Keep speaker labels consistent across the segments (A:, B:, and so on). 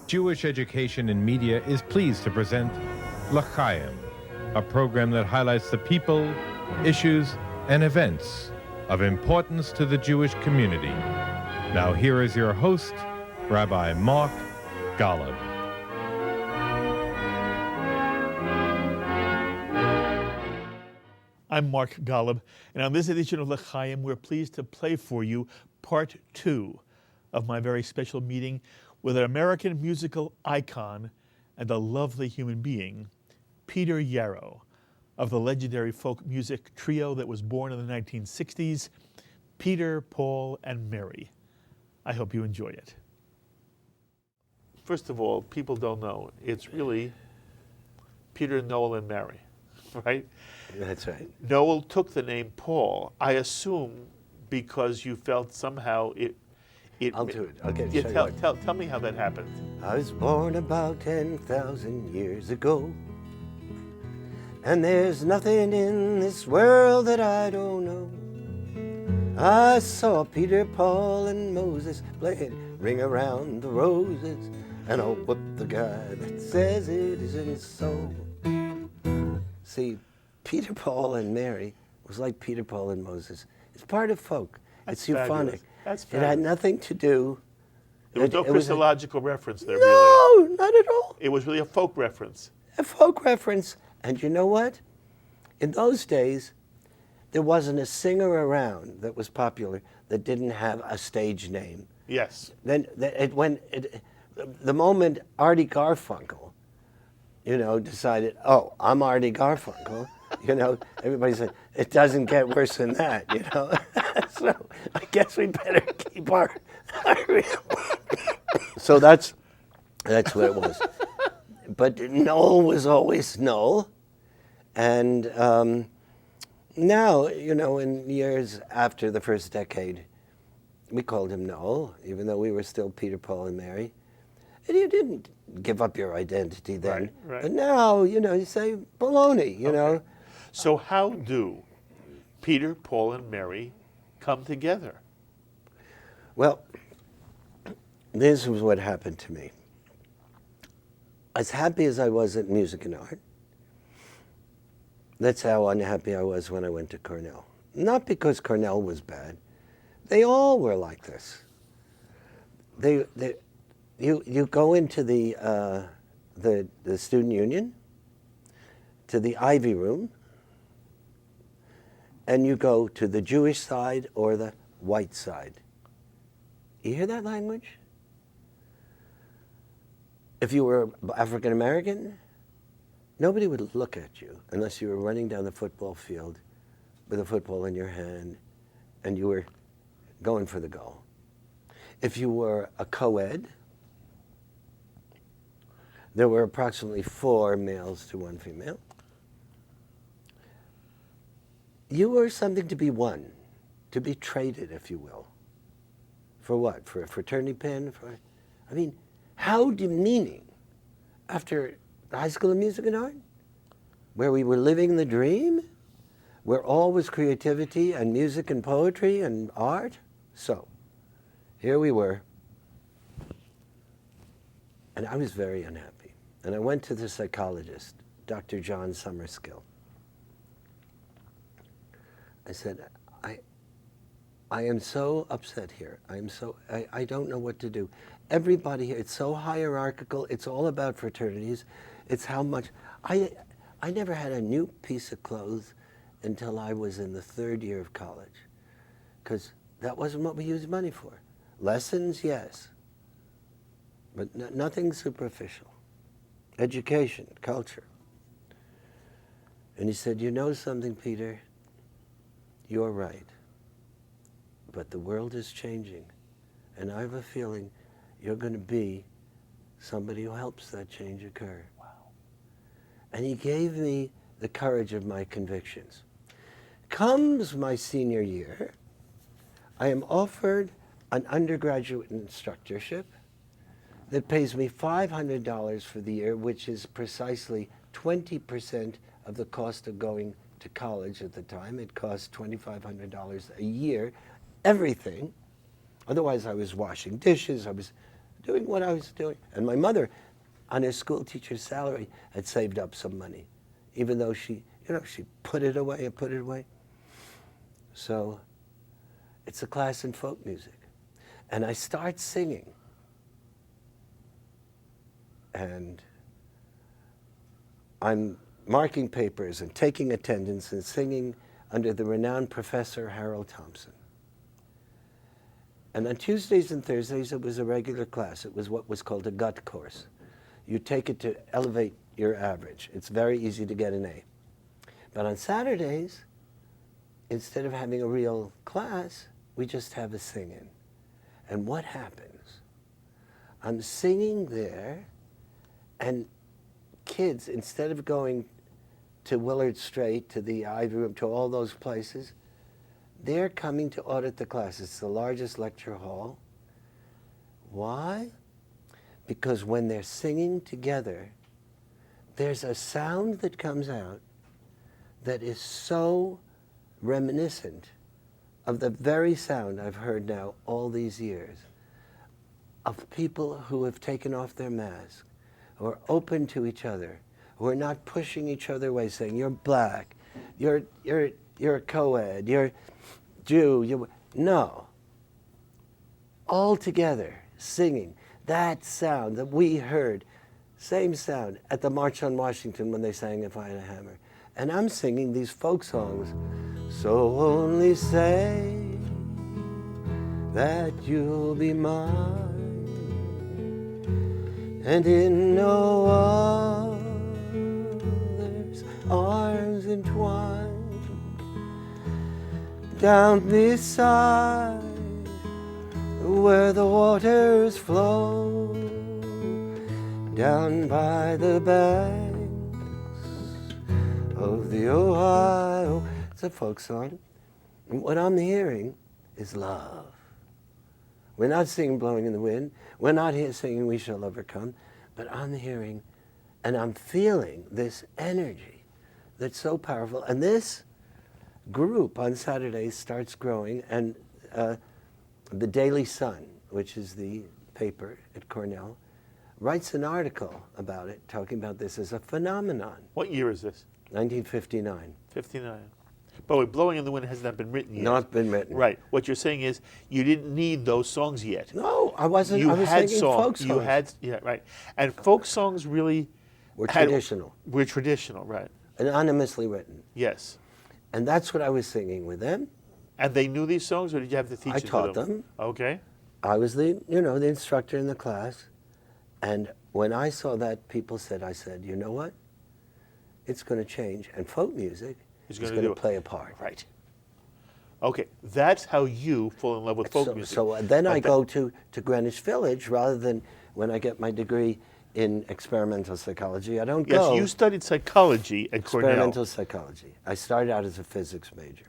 A: Jewish Education in Media is pleased to present L'Chaim, a program that highlights the people, issues, and events of importance to the Jewish community. Now here is your host, Rabbi Mark Golub.
B: I'm Mark Golub, and on this edition of L'Chaim, we're pleased to play for you part 2 of my very special meeting with an American musical icon and a lovely human being, Peter Yarrow, of the legendary folk music trio that was born in the 1960s, Peter, Paul, and Mary. I hope you enjoy it. First of all, people don't know, it's really Peter, Noel, and Mary, right?
C: That's right.
B: Noel took the name Paul, I assume because you felt somehow it
C: I'll do it. Okay.
B: Yeah, tell me how that happened.
C: I was born about 10,000 years ago, and there's nothing in this world that I don't know. I saw Peter, Paul, and Moses playing Ring Around the Roses, and I'll whip the guy that says it isn't so. See, Peter, Paul, and Mary was like Peter, Paul, and Moses. It's part of folk. It's euphonic.
B: That's
C: It
B: fabulous.
C: had nothing to do.
B: There was no Christological reference there, really.
C: No, not at all.
B: It was really a folk reference.
C: A folk reference. And you know what? In those days, there wasn't a singer around that was popular that didn't have a stage name.
B: Yes.
C: Then the moment Artie Garfunkel, decided, oh, I'm Artie Garfunkel, everybody said, it doesn't get worse than that, So I guess we better keep our So that's what it was. But Noel was always Noel. And now, in years after the first decade, we called him Noel, even though we were still Peter, Paul, and Mary. And you didn't give up your identity then.
B: Right.
C: But now, you say baloney,
B: Okay. So how do Peter, Paul, and Mary come together?
C: Well, this was what happened to me. As happy as I was at music and art, that's how unhappy I was when I went to Cornell. Not because Cornell was bad. They all were like this. You go into the student union, to the Ivy Room, and you go to the Jewish side or the white side. You hear that language? If you were African American, nobody would look at you unless you were running down the football field with a football in your hand and you were going for the goal. If you were a co-ed, there were approximately 4 males to 1 female. You were something to be won, to be traded, if you will. For what? For a fraternity pin? How demeaning after the High School of Music and Art, where we were living the dream, where all was creativity and music and poetry and art. So, here we were. And I was very unhappy. And I went to the psychologist, Dr. John Summerskill. I said, I am so upset here. I don't know what to do. Everybody here, it's so hierarchical. It's all about fraternities. It's how much, I never had a new piece of clothes until I was in the 3rd year of college, because that wasn't what we used money for. Lessons, yes, but nothing superficial. Education, culture. And he said, you know something, Peter? You're right. But the world is changing. And I have a feeling you're going to be somebody who helps that change occur. Wow. And he gave me the courage of my convictions. Comes my senior year, I am offered an undergraduate instructorship that pays me $500 for the year, which is precisely 20% of the cost of going to college at the time. It cost $2,500 a year, everything. Otherwise, I was washing dishes, I was doing what I was doing. And my mother, on her school teacher's salary, had saved up some money, even though she put it away and put it away. So it's a class in folk music. And I start singing. And I'm marking papers and taking attendance and singing under the renowned Professor Harold Thompson. And on Tuesdays and Thursdays, it was a regular class. It was what was called a gut course. You take it to elevate your average. It's very easy to get an A. But on Saturdays, instead of having a real class, we just have a sing-in. And what happens? I'm singing there, and kids, instead of going to Willard Straight, to the Ivy Room, to all those places, they're coming to audit the class. It's the largest lecture hall. Why? Because when they're singing together, there's a sound that comes out that is so reminiscent of the very sound I've heard now all these years, of people who have taken off their mask, who are open to each other, who are not pushing each other away, saying, you're black, you're a co-ed, you're Jew, no. All together, singing, that sound that we heard, same sound at the March on Washington when they sang If I Had a Hammer. And I'm singing these folk songs, so only say that you'll be mine, and in no other's arms entwined, down beside where the waters flow, down by the banks of the Ohio. It's a folk song. And what I'm hearing is love. We're not singing Blowing in the Wind. We're not here singing We Shall Overcome. But I'm hearing and I'm feeling this energy that's so powerful. And this group on Saturdays starts growing. And the Daily Sun, which is the paper at Cornell, writes an article about it, talking about this as a phenomenon.
B: What year is this?
C: 1959.
B: 59. But wait, Blowing in the Wind has not been written yet.
C: Not been written.
B: Right. What you're saying is you didn't need those songs yet.
C: No, I wasn't.
B: You
C: I was
B: had
C: singing folk songs.
B: You had, yeah, right. And folk songs really
C: Were traditional.
B: Were traditional, right.
C: Anonymously written.
B: Yes.
C: And that's what I was singing with them.
B: And they knew these songs, or did you have to teach
C: I
B: it to
C: taught
B: them?
C: them.
B: Okay.
C: I was the instructor in the class. And when I saw that, people said, I said, you know what? It's going to change. And folk music is going to play a part.
B: Right. Okay. That's how you fall in love with folk music.
C: So then I go to Greenwich Village rather than when I get my degree in experimental psychology. I don't go.
B: Yes, you studied psychology at Cornell.
C: Experimental psychology. I started out as a physics major.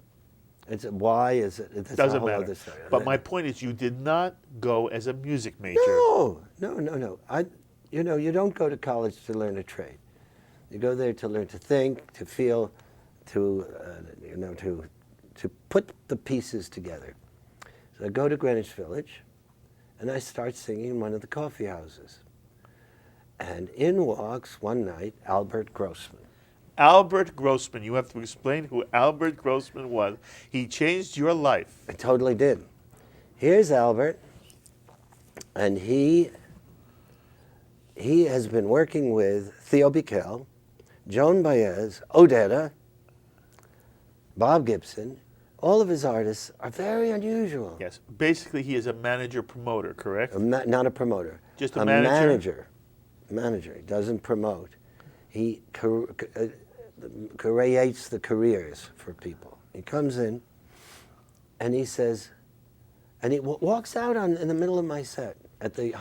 C: Why is it? That's
B: Doesn't
C: a whole
B: matter.
C: other story.
B: But my point is, you did not go as a music major.
C: No. You don't go to college to learn a trade. You go there to learn to think, to feel, to put the pieces together. So I go to Greenwich Village, and I start singing in one of the coffee houses. And in walks one night Albert Grossman.
B: Albert Grossman. You have to explain who Albert Grossman was. He changed your life.
C: I totally did. Here's Albert, and he has been working with Theo Bikel, Joan Baez, Odetta, Bob Gibson. All of his artists are very unusual.
B: Yes. Basically, he is a manager-promoter, correct?
C: Not a promoter.
B: Just a manager?
C: Manager. He doesn't promote. He creates the careers for people. He comes in, and he says, and he walks out in the middle of my set at the.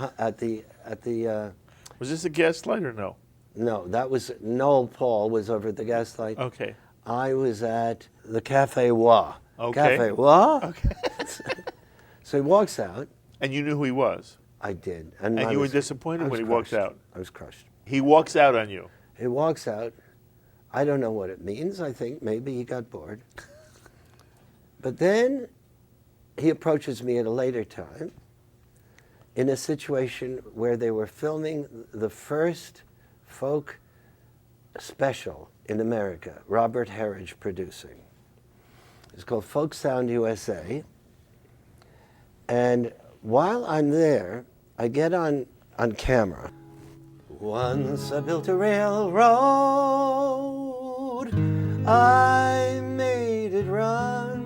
B: Was this a Gaslight or no?
C: No, that was Noel Paul was over at the Gaslight.
B: Okay.
C: I was at the Cafe Wa.
B: Okay.
C: Cafe Wa.
B: Okay.
C: So he walks out.
B: And you knew who he was.
C: I did.
B: And you were disappointed when he walked out.
C: I was crushed.
B: He walks out on you.
C: He walks out. I don't know what it means. I think maybe he got bored. But then he approaches me at a later time, in a situation where they were filming the first folk special in America, Robert Herridge producing. It's called Folk Sound USA. And while I'm there, I get on camera. Once I built a railroad, I made it run.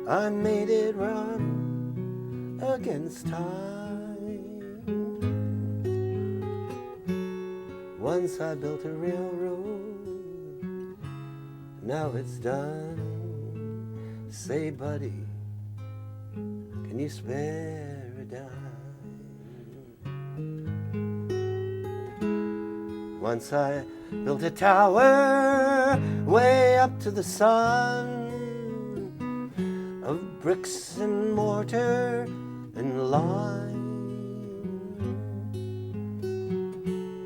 C: I made it run against time. Once I built a railroad, now it's done. Say, buddy, can you spare a dime? Once I built a tower way up to the sun, of bricks and mortar and lime.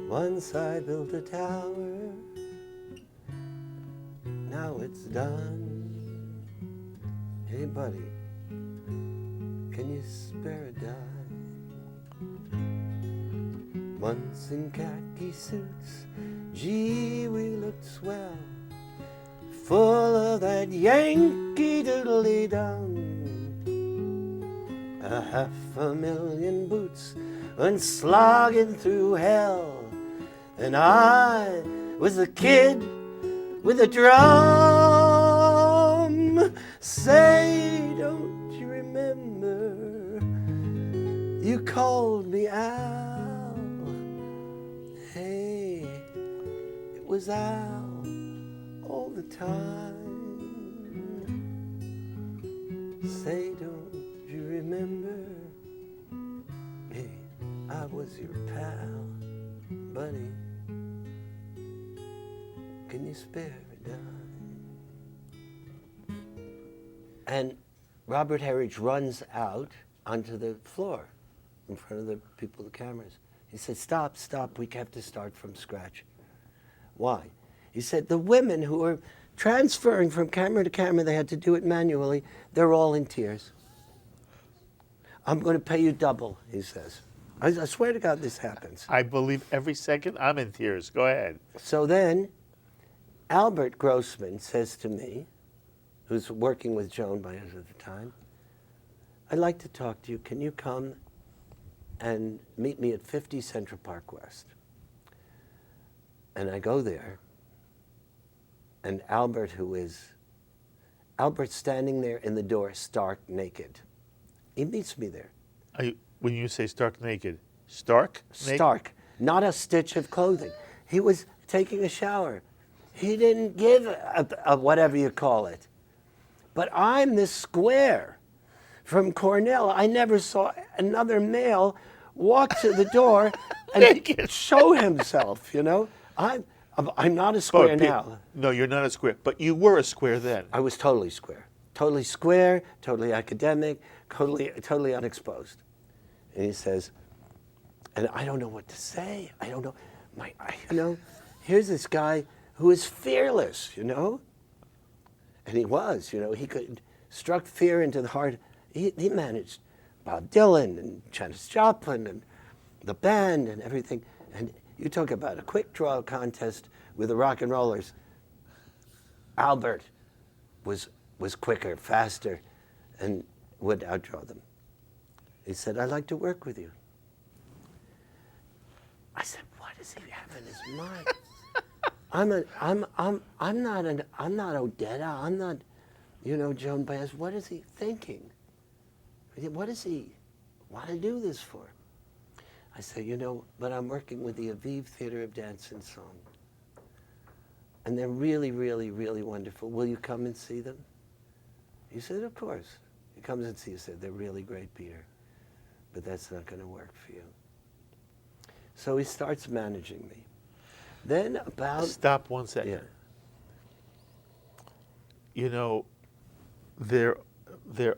C: Once I built a tower, now it's done. Hey buddy, can you spare a dime? Once in khaki suits, gee, we looked swell, full of that Yankee doodly-dum. 500,000 boots went slogging through hell, and I was a kid with a drum. Say, don't you remember you called me Al? Hey, it was Al all the time. Say, don't you remember? Hey, I was your pal, buddy. Can you spare a dime? And Robert Herridge runs out onto the floor in front of the people with the cameras. He said, stop, we have to start from scratch. Why? He said, the women who were transferring from camera to camera, they had to do it manually, they're all in tears. I'm going to pay you double, he says. I swear to God this happens.
B: I believe every second I'm in tears. Go ahead.
C: So then, Albert Grossman says to me, who's working with Joan Baez at the time, I'd like to talk to you. Can you come and meet me at 50 Central Park West? And I go there, and Albert's standing there in the door, stark naked. He meets me there.
B: When you say stark naked, stark?
C: Stark, not a stitch of clothing. He was taking a shower. He didn't give a whatever you call it. But I'm this square from Cornell. I never saw another male walk to the door and show himself, you know? I'm not a square now.
B: No, you're not a square, but you were a square then.
C: I was totally square. Totally square, totally academic, totally unexposed. And he says, and I don't know what to say. I don't know. Here's this guy who is fearless, you know? And he was, you know, he struck fear into the heart. He managed Bob Dylan and Janis Joplin and the band and everything. And you talk about a quick draw contest with the rock and rollers. Albert was quicker, faster, and would outdraw them. He said, I'd like to work with you. I said, what does he have in his mind? I'm not Odetta. I'm not, Joan Baez. What is he thinking? What does he want to do this for? I said, but I'm working with the Aviv Theater of Dance and Song. And they're really, really, really wonderful. Will you come and see them? He said, of course. He comes and sees. He said, they're really great, Peter. But that's not going to work for you. So he starts managing me. Then about...
B: Stop 1 second.
C: Yeah.
B: There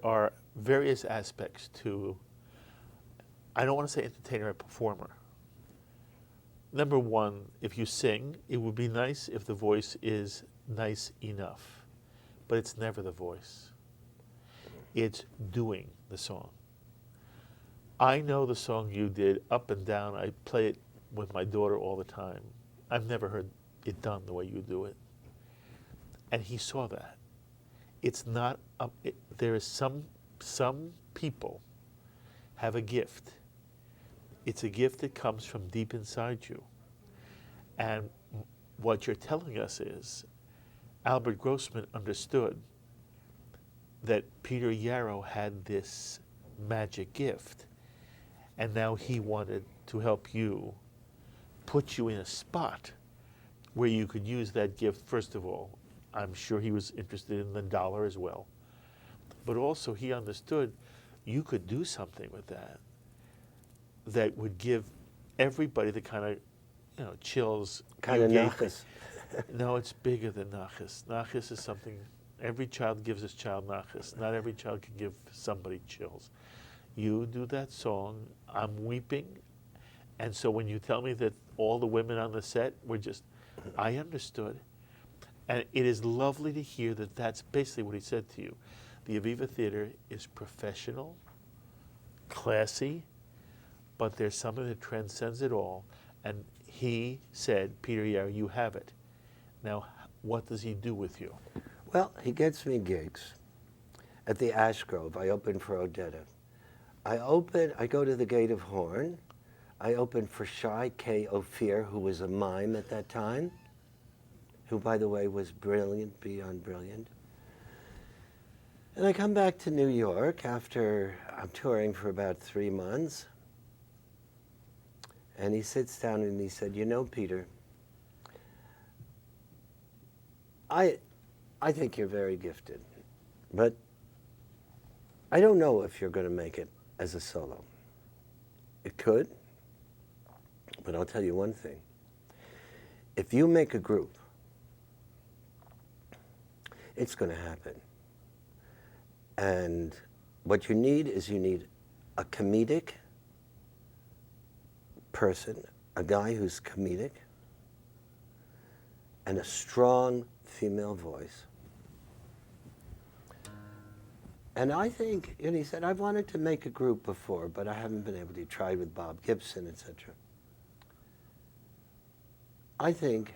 B: are various aspects to, I don't want to say entertainer or performer. Number one, if you sing, it would be nice if the voice is nice enough. But it's never the voice. It's doing the song. I know the song you did, Up and Down. I play it with my daughter all the time. I've never heard it done the way you do it. And he saw that. It's not, there is some people have a gift. It's a gift that comes from deep inside you. And what you're telling us is, Albert Grossman understood that Peter Yarrow had this magic gift. And now he wanted to help you, put you in a spot where you could use that gift. First of all, I'm sure he was interested in the dollar as well. But also he understood you could do something with that that would give everybody the kind of, chills.
C: Kind of nachas.
B: No, it's bigger than nachas. Nachas is something, every child gives his child nachas. Not every child can give somebody chills. You do that song, I'm weeping. And so when you tell me that all the women on the set were just, I understood. And it is lovely to hear that that's basically what he said to you. The Aviva Theater is professional, classy, but there's something that transcends it all. And he said, Peter Yarrow, you have it. Now, what does he do with you?
C: Well, he gets me gigs. At the Ash Grove, I open for Odetta. I go to the Gate of Horn. I open for Shai K. Ophir, who was a mime at that time, who, by the way, was brilliant, beyond brilliant. And I come back to New York after I'm touring for about 3 months. And he sits down and he said, you know, Peter, I think you're very gifted, but I don't know if you're going to make it as a solo. It could, but I'll tell you one thing. If you make a group, it's going to happen. And what you need is a comedic person, a guy who's comedic, and a strong female voice. And I think, and he said, I've wanted to make a group before, but I haven't been able to try with Bob Gibson, etc. I think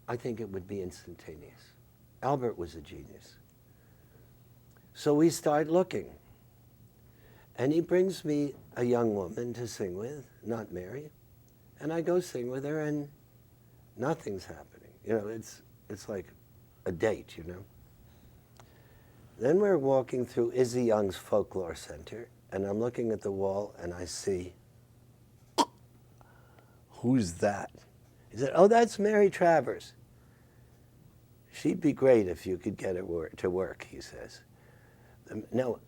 C: it would be instantaneous. Albert was a genius. So we start looking. And he brings me a young woman to sing with, not Mary. And I go sing with her, and nothing's happening. You know, it's like a date, you know. Then we're walking through Izzy Young's Folklore Center, and I'm looking at the wall, and I see, who's that? He said, oh, that's Mary Travers. She'd be great if you could get her to work, he says. No,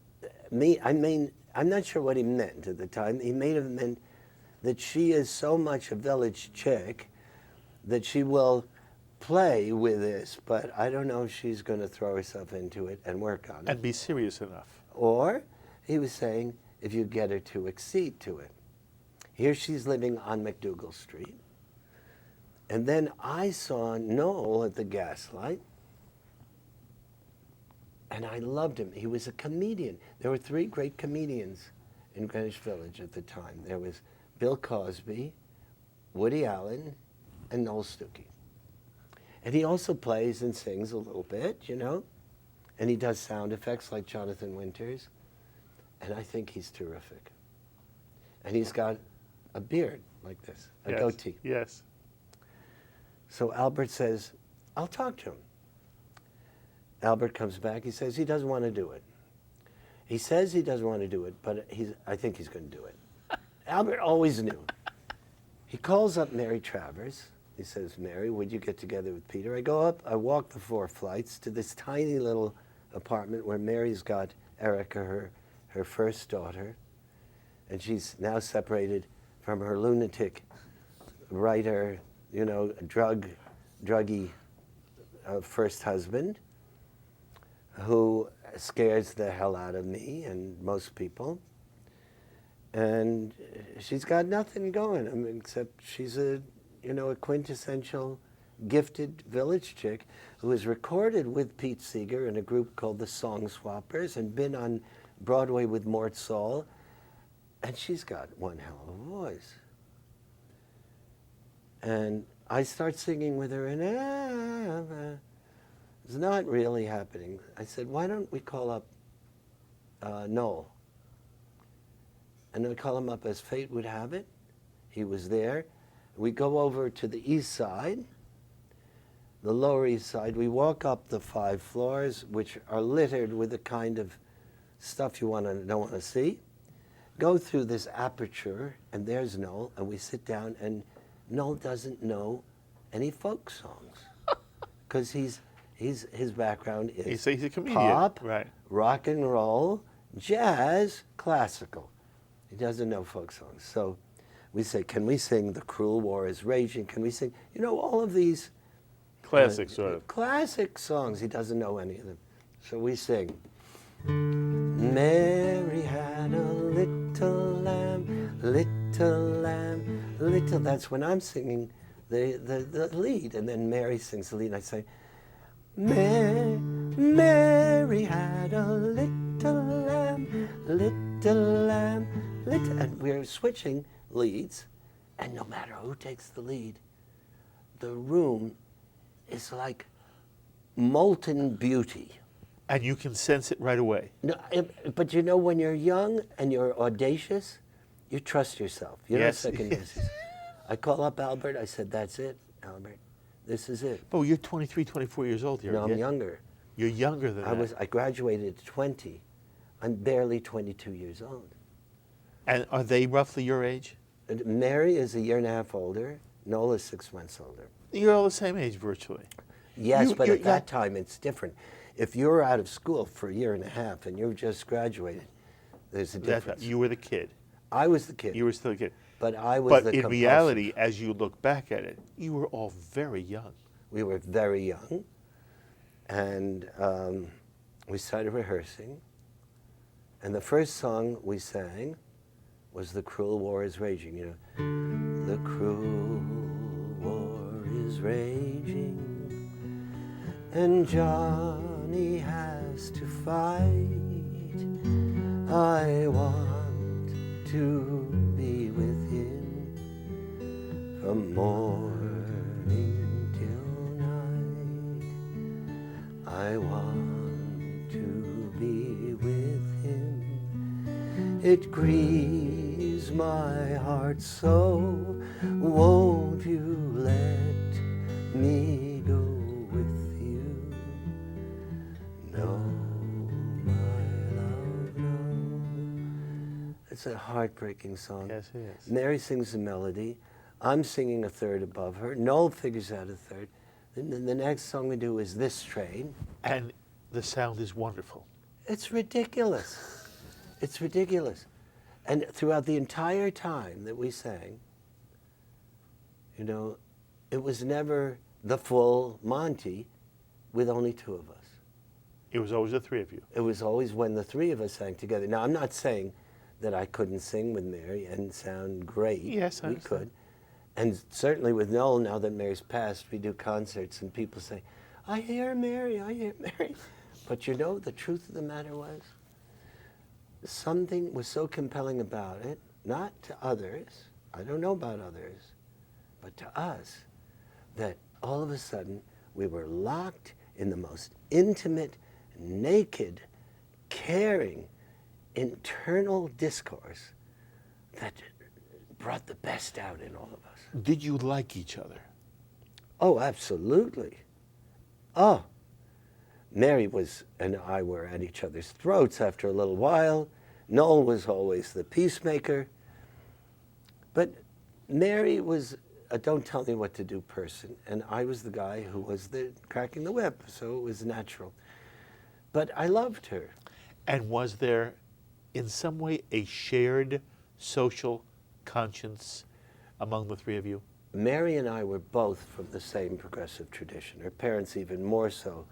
C: I'm not sure what he meant at the time. He may have meant that she is so much a village chick that she will play with this, but I don't know if she's going to throw herself into it and work on it.
B: And be serious enough.
C: Or he was saying, if you get her to accede to it. Here she's living on McDougal Street. And then I saw Noel at the Gaslight, and I loved him. He was a comedian. There were 3 great comedians in Greenwich Village at the time. There was Bill Cosby, Woody Allen, and Noel Stuckey. And he also plays and sings a little bit, you know, and he does sound effects like Jonathan Winters, and I think he's terrific. And he's got a beard like this, a goatee.
B: Yes.
C: So Albert says, I'll talk to him. Albert comes back. He says he doesn't want to do it. He says he doesn't want to do it, but I think he's going to do it. Albert always knew. He calls up Mary Travers. He says, Mary, would you get together with Peter? I go up. I walk the 4 flights to this tiny little apartment where Mary's got Erica, her first daughter, and she's now separated from her lunatic writer, you know, druggy first husband, who scares the hell out of me and most people. And she's got nothing going, I mean, except she's a quintessential gifted village chick who was recorded with Pete Seeger in a group called the Song Swappers and been on Broadway with Mort Saul. And she's got one hell of a voice. And I start singing with her, and it's not really happening. I said, why don't we call up Noel? And we call him up as fate would have it. He was there. We go over to the east side, the Lower East Side. We walk up the 5 floors, which are littered with the kind of stuff you don't want to see. Go through this aperture, and there's Noel, and we sit down, and Noel doesn't know any folk songs because his background is
B: He's a comedian,
C: pop,
B: right?
C: rock and roll, jazz, classical. He doesn't know folk songs. So we say, can we sing The Cruel War is Raging? Can we sing, all of these
B: Classic, sort of.
C: classic songs? He doesn't know any of them. So we sing, Mary had a little lamb, little. That's when I'm singing the lead, and then Mary sings the lead, and I say, Mary had a little lamb, little, and we're switching leads, and no matter who takes the lead, the room is like molten beauty.
B: And you can sense it right away.
C: No, but when you're young and you're audacious, you trust yourself. You're
B: Yes.
C: not second guessing. I call up Albert. I said, that's it, Albert. This is it.
B: Oh, you're 23, 24 years old here.
C: No, I'm
B: yeah?
C: younger.
B: You're younger than that.
C: I graduated at 20. I'm barely 22 years old.
B: And are they roughly your age?
C: And Mary is a year and a half older. Noel is 6 months older.
B: You're all the same age virtually.
C: Yes, but
B: you're-
C: at that time it's different. If you're out of school for a year and a half and you've just graduated, there's a difference.
B: You were the kid.
C: I was the kid.
B: You were still a kid.
C: But I was
B: But
C: the
B: in
C: compulsive.
B: reality, as you look back at it, you were all very young.
C: We were very young, and we started rehearsing. And the first song we sang was "The Cruel War is Raging." The cruel war is raging, and Johnny has to fight. I want to be with him from morning till night. I want to be with him. It grieves my heart so. Won't you let me go with you? No, my love, no. It's a heartbreaking song.
B: Yes, it is.
C: Mary sings the melody. I'm singing a third above her. Noel figures out a third. Then the next song we do is This Train.
B: And the sound is wonderful.
C: It's ridiculous. It's ridiculous. And throughout the entire time that we sang, it was never the full Monty with only 2 of us.
B: It was always the 3 of you.
C: It was always when the 3 of us sang together. Now, I'm not saying that I couldn't sing with Mary and sound great.
B: Yes, I
C: we
B: understand.
C: could. And certainly with Noel, now that Mary's passed, we do concerts and people say, I hear Mary, I hear Mary. But the truth of the matter was, something was so compelling about it, not to others, I don't know about others, but to us, that all of a sudden we were locked in the most intimate, naked, caring, internal discourse that brought the best out in all of us.
B: Did you like each other?
C: Oh, absolutely. Oh, Mary and I were at each other's throats after a little while. Noel was always the peacemaker. But Mary was a don't tell me what to do person, and I was the guy who was the cracking the whip, so it was natural. But I loved her.
B: And was there, in some way, a shared social conscience among the 3 of you?
C: Mary and I were both from the same progressive tradition, her parents even more so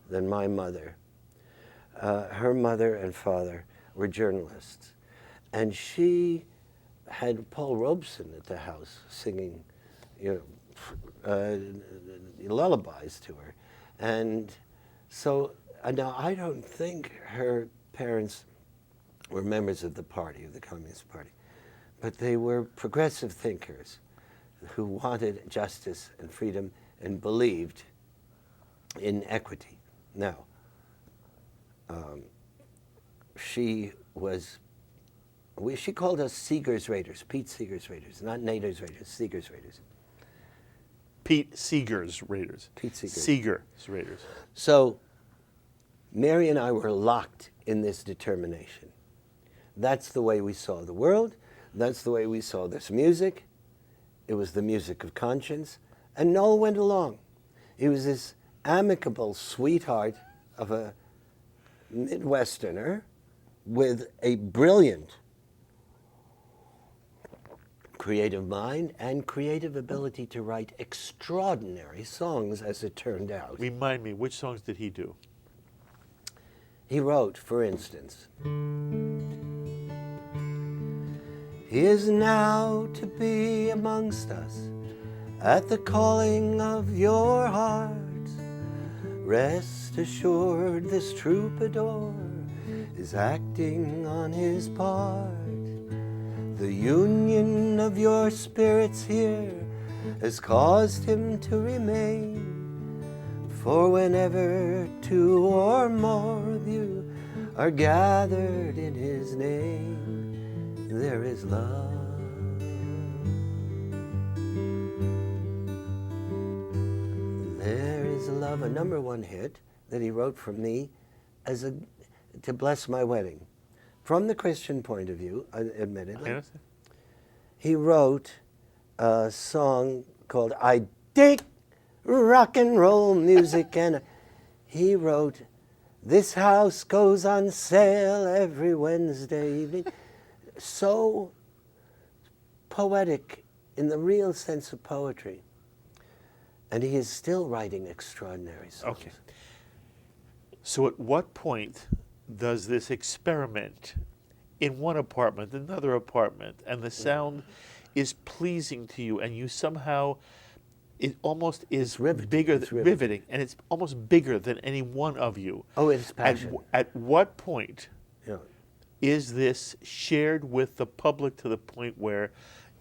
C: than my mother. Her mother and father were journalists, and she had Paul Robeson at the house singing lullabies to her. And so now I don't think her parents were members of the party, of the Communist Party. but they were progressive thinkers who wanted justice and freedom and believed in equity. Now, she called us Seeger's Raiders, Pete Seeger's Raiders, not Nader's Raiders, Seeger's Raiders.
B: Pete Seeger's Raiders.
C: Pete Seeger's.
B: Seeger's Raiders.
C: So Mary and I were locked in this determination. That's the way we saw the world. That's the way we saw this music. It was the music of conscience. And Noel went along. He was this amicable sweetheart of a Midwesterner with a brilliant creative mind and creative ability to write extraordinary songs, as it turned out.
B: Remind me, which songs did he do?
C: He wrote, for instance, "He is now to be amongst us at the calling of your heart. Rest assured this troubadour is acting on his part. The union of your spirits here has caused him to remain. For whenever two or more of you are gathered in his name, there is love." There is love, a #1 hit that he wrote for me to bless my wedding. From the Christian point of view, admittedly, he wrote a song called "I Dig Rock and Roll Music," and he wrote, "This house goes on sale every Wednesday evening." So poetic in the real sense of poetry. And he is still writing extraordinary songs.
B: Okay. So at what point does this experiment in one apartment, another apartment, and the sound is pleasing to you, and you somehow, it almost is riveting, and it's almost bigger than any one of you.
C: Oh, it's passion.
B: At what point
C: Yeah.
B: is this shared with the public to the point where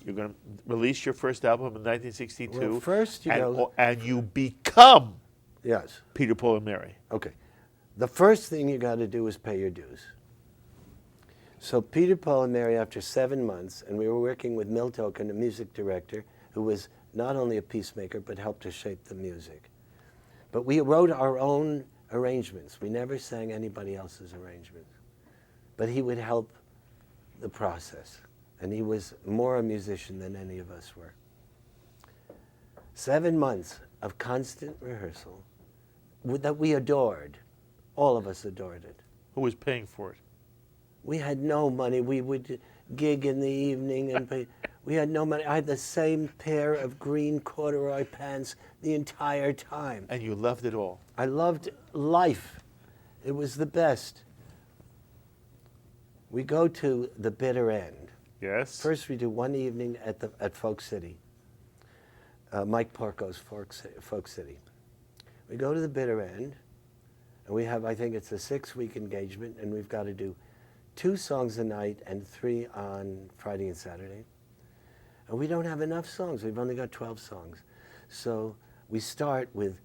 B: you're going to release your first album in 1962,
C: Well, first,
B: and you become
C: Yes.
B: Peter, Paul, and Mary?
C: Okay. The first thing you got to do is pay your dues. So Peter, Paul, and Mary, after 7 months, and we were working with Milt Oken, a music director, who was not only a peacemaker, but helped to shape the music. But we wrote our own arrangements. We never sang anybody else's arrangements. But he would help the process. And he was more a musician than any of us were. 7 months of constant rehearsal that we adored. All of us adored it.
B: Who was paying for it?
C: We had no money. We would gig in the evening and pay. We had no money. I had the same pair of green corduroy pants the entire time.
B: And you loved it all.
C: I loved life. It was the best. We go to the bitter end.
B: Yes.
C: First, we do one evening at Folk City, Mike Porco's Folk City. We go to the bitter end, and we have, I think it's a 6-week engagement, and we've got to do 2 songs a night and 3 on Friday and Saturday. And we don't have enough songs. We've only got 12 songs. So we start with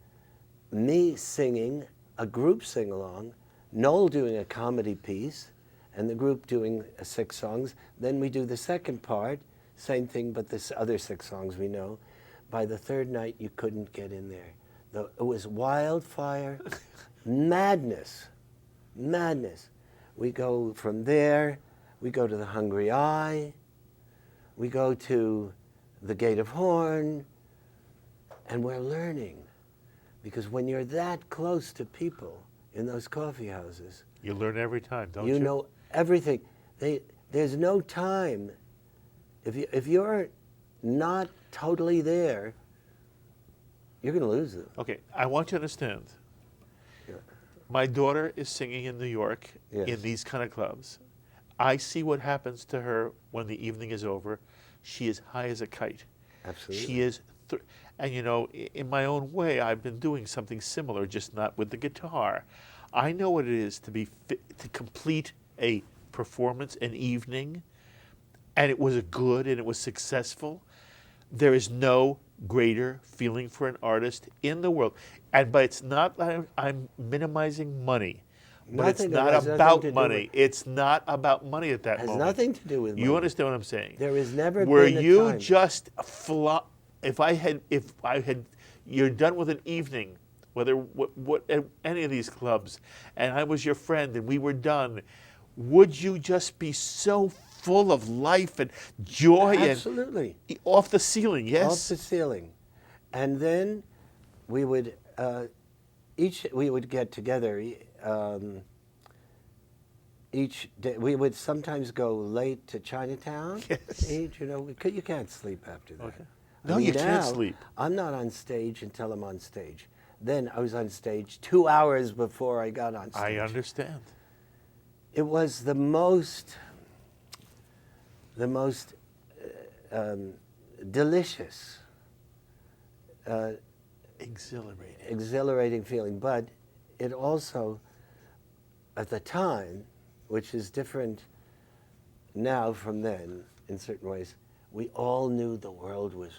C: me singing, a group sing-along, Noel doing a comedy piece, and the group doing 6 songs. Then we do the second part, same thing, but the other 6 songs we know. By the 3rd night, you couldn't get in there. It was wildfire, madness. We go from there, we go to the Hungry Eye, we go to the Gate of Horn, and we're learning. Because when you're that close to people in those coffee houses,
B: You learn every time, don't you?
C: you know everything. There's no time. If you're not totally there, you're going to lose them.
B: Okay, I want you to understand.
C: Yeah.
B: My daughter is singing in New York
C: Yes.
B: in these kind of clubs. I see what happens to her when the evening is over. She is high as a kite.
C: Absolutely.
B: She is, and you know, in my own way, I've been doing something similar, just not with the guitar. I know what it is to complete a performance, an evening, and it was good and it was successful, there is no greater feeling for an artist in the world. But it's not that I'm minimizing money. But it's not about money. It's not about money at that moment.
C: It has nothing to do with money.
B: You understand what I'm saying?
C: There has never
B: Where
C: been a
B: you
C: time.
B: just if I had, you're done with an evening, whether what any of these clubs, and I was your friend and we were done, would you just be so full of life and joy?
C: Absolutely.
B: And off the ceiling, yes?
C: Off the ceiling. And then we would we would get together each day. We would sometimes go late to Chinatown.
B: Yes.
C: Eat, you can't sleep after that.
B: Okay. No, you can't sleep.
C: I'm not on stage until I'm on stage. Then I was on stage 2 hours before I got on stage.
B: I understand.
C: It was the most delicious, exhilarating feeling. But it also, at the time, which is different now from then in certain ways, we all knew the world was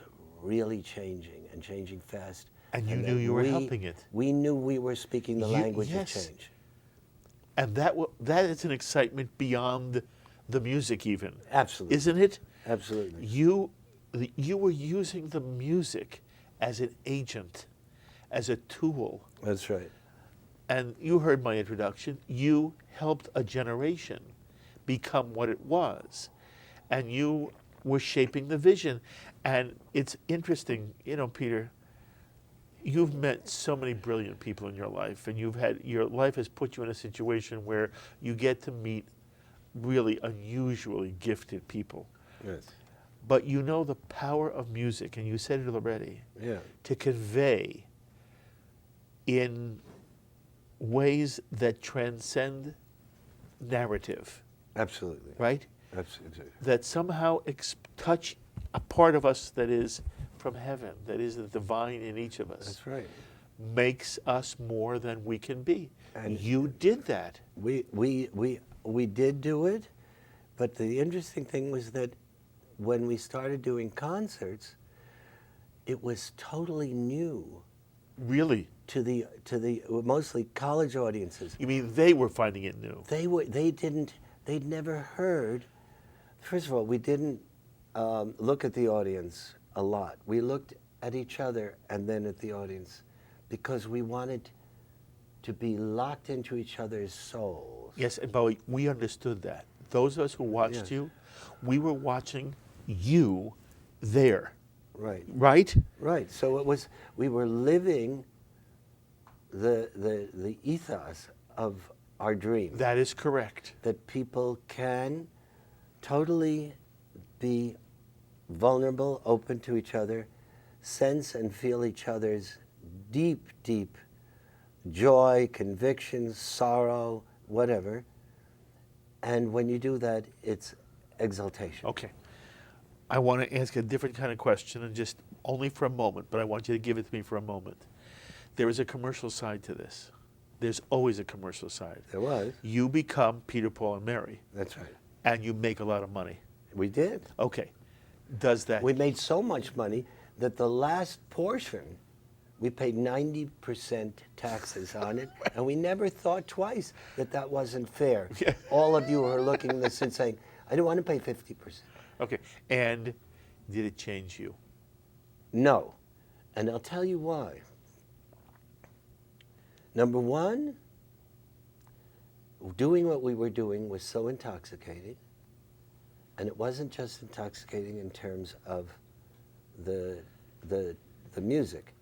C: really changing and changing fast.
B: And you knew you were helping it.
C: We knew we were speaking the language of
B: yes.
C: change.
B: And that is an excitement beyond the music even.
C: Absolutely.
B: Isn't it?
C: Absolutely.
B: You were using the music as an agent, as a tool.
C: That's right.
B: And you heard my introduction. You helped a generation become what it was. And you were shaping the vision. And it's interesting, Peter, you've met so many brilliant people in your life, and your life has put you in a situation where you get to meet really unusually gifted people.
C: Yes.
B: But you know the power of music, and you said it already, to convey in ways that transcend narrative.
C: Absolutely.
B: Right?
C: Absolutely.
B: That somehow touch a part of us that is from heaven, that is the divine in each of us.
C: That's right.
B: Makes us more than we can be.
C: And
B: you did that.
C: We did do it, but the interesting thing was that when we started doing concerts, it was totally new.
B: Really?
C: To the mostly college audiences.
B: You mean they were finding it new?
C: They'd never heard. First of all, we didn't look at the audience a lot. We looked at each other and then at the audience because we wanted to be locked into each other's souls.
B: Yes, and Bowie, we understood that. Those of us who watched you, we were watching you there.
C: Right.
B: Right?
C: Right. So we were living the ethos of our dream.
B: That is correct.
C: That people can totally be vulnerable, open to each other, sense and feel each other's deep, deep joy, convictions, sorrow, whatever. And when you do that, it's exaltation.
B: Okay. I want to ask a different kind of question, and just only for a moment, but I want you to give it to me for a moment. There is a commercial side to this. There's always a commercial side.
C: There was.
B: You become Peter, Paul, and Mary.
C: That's right.
B: And you make a lot of money.
C: We did.
B: Okay. Does that...
C: We made so much money that the last portion, we paid 90% taxes on it, and we never thought twice that wasn't fair.
B: Yeah.
C: All of you who are looking at this and saying, I don't want to pay 50%.
B: Okay. And did it change you?
C: No. And I'll tell you why. Number one, doing what we were doing was so intoxicating. And it wasn't just intoxicating in terms of the music,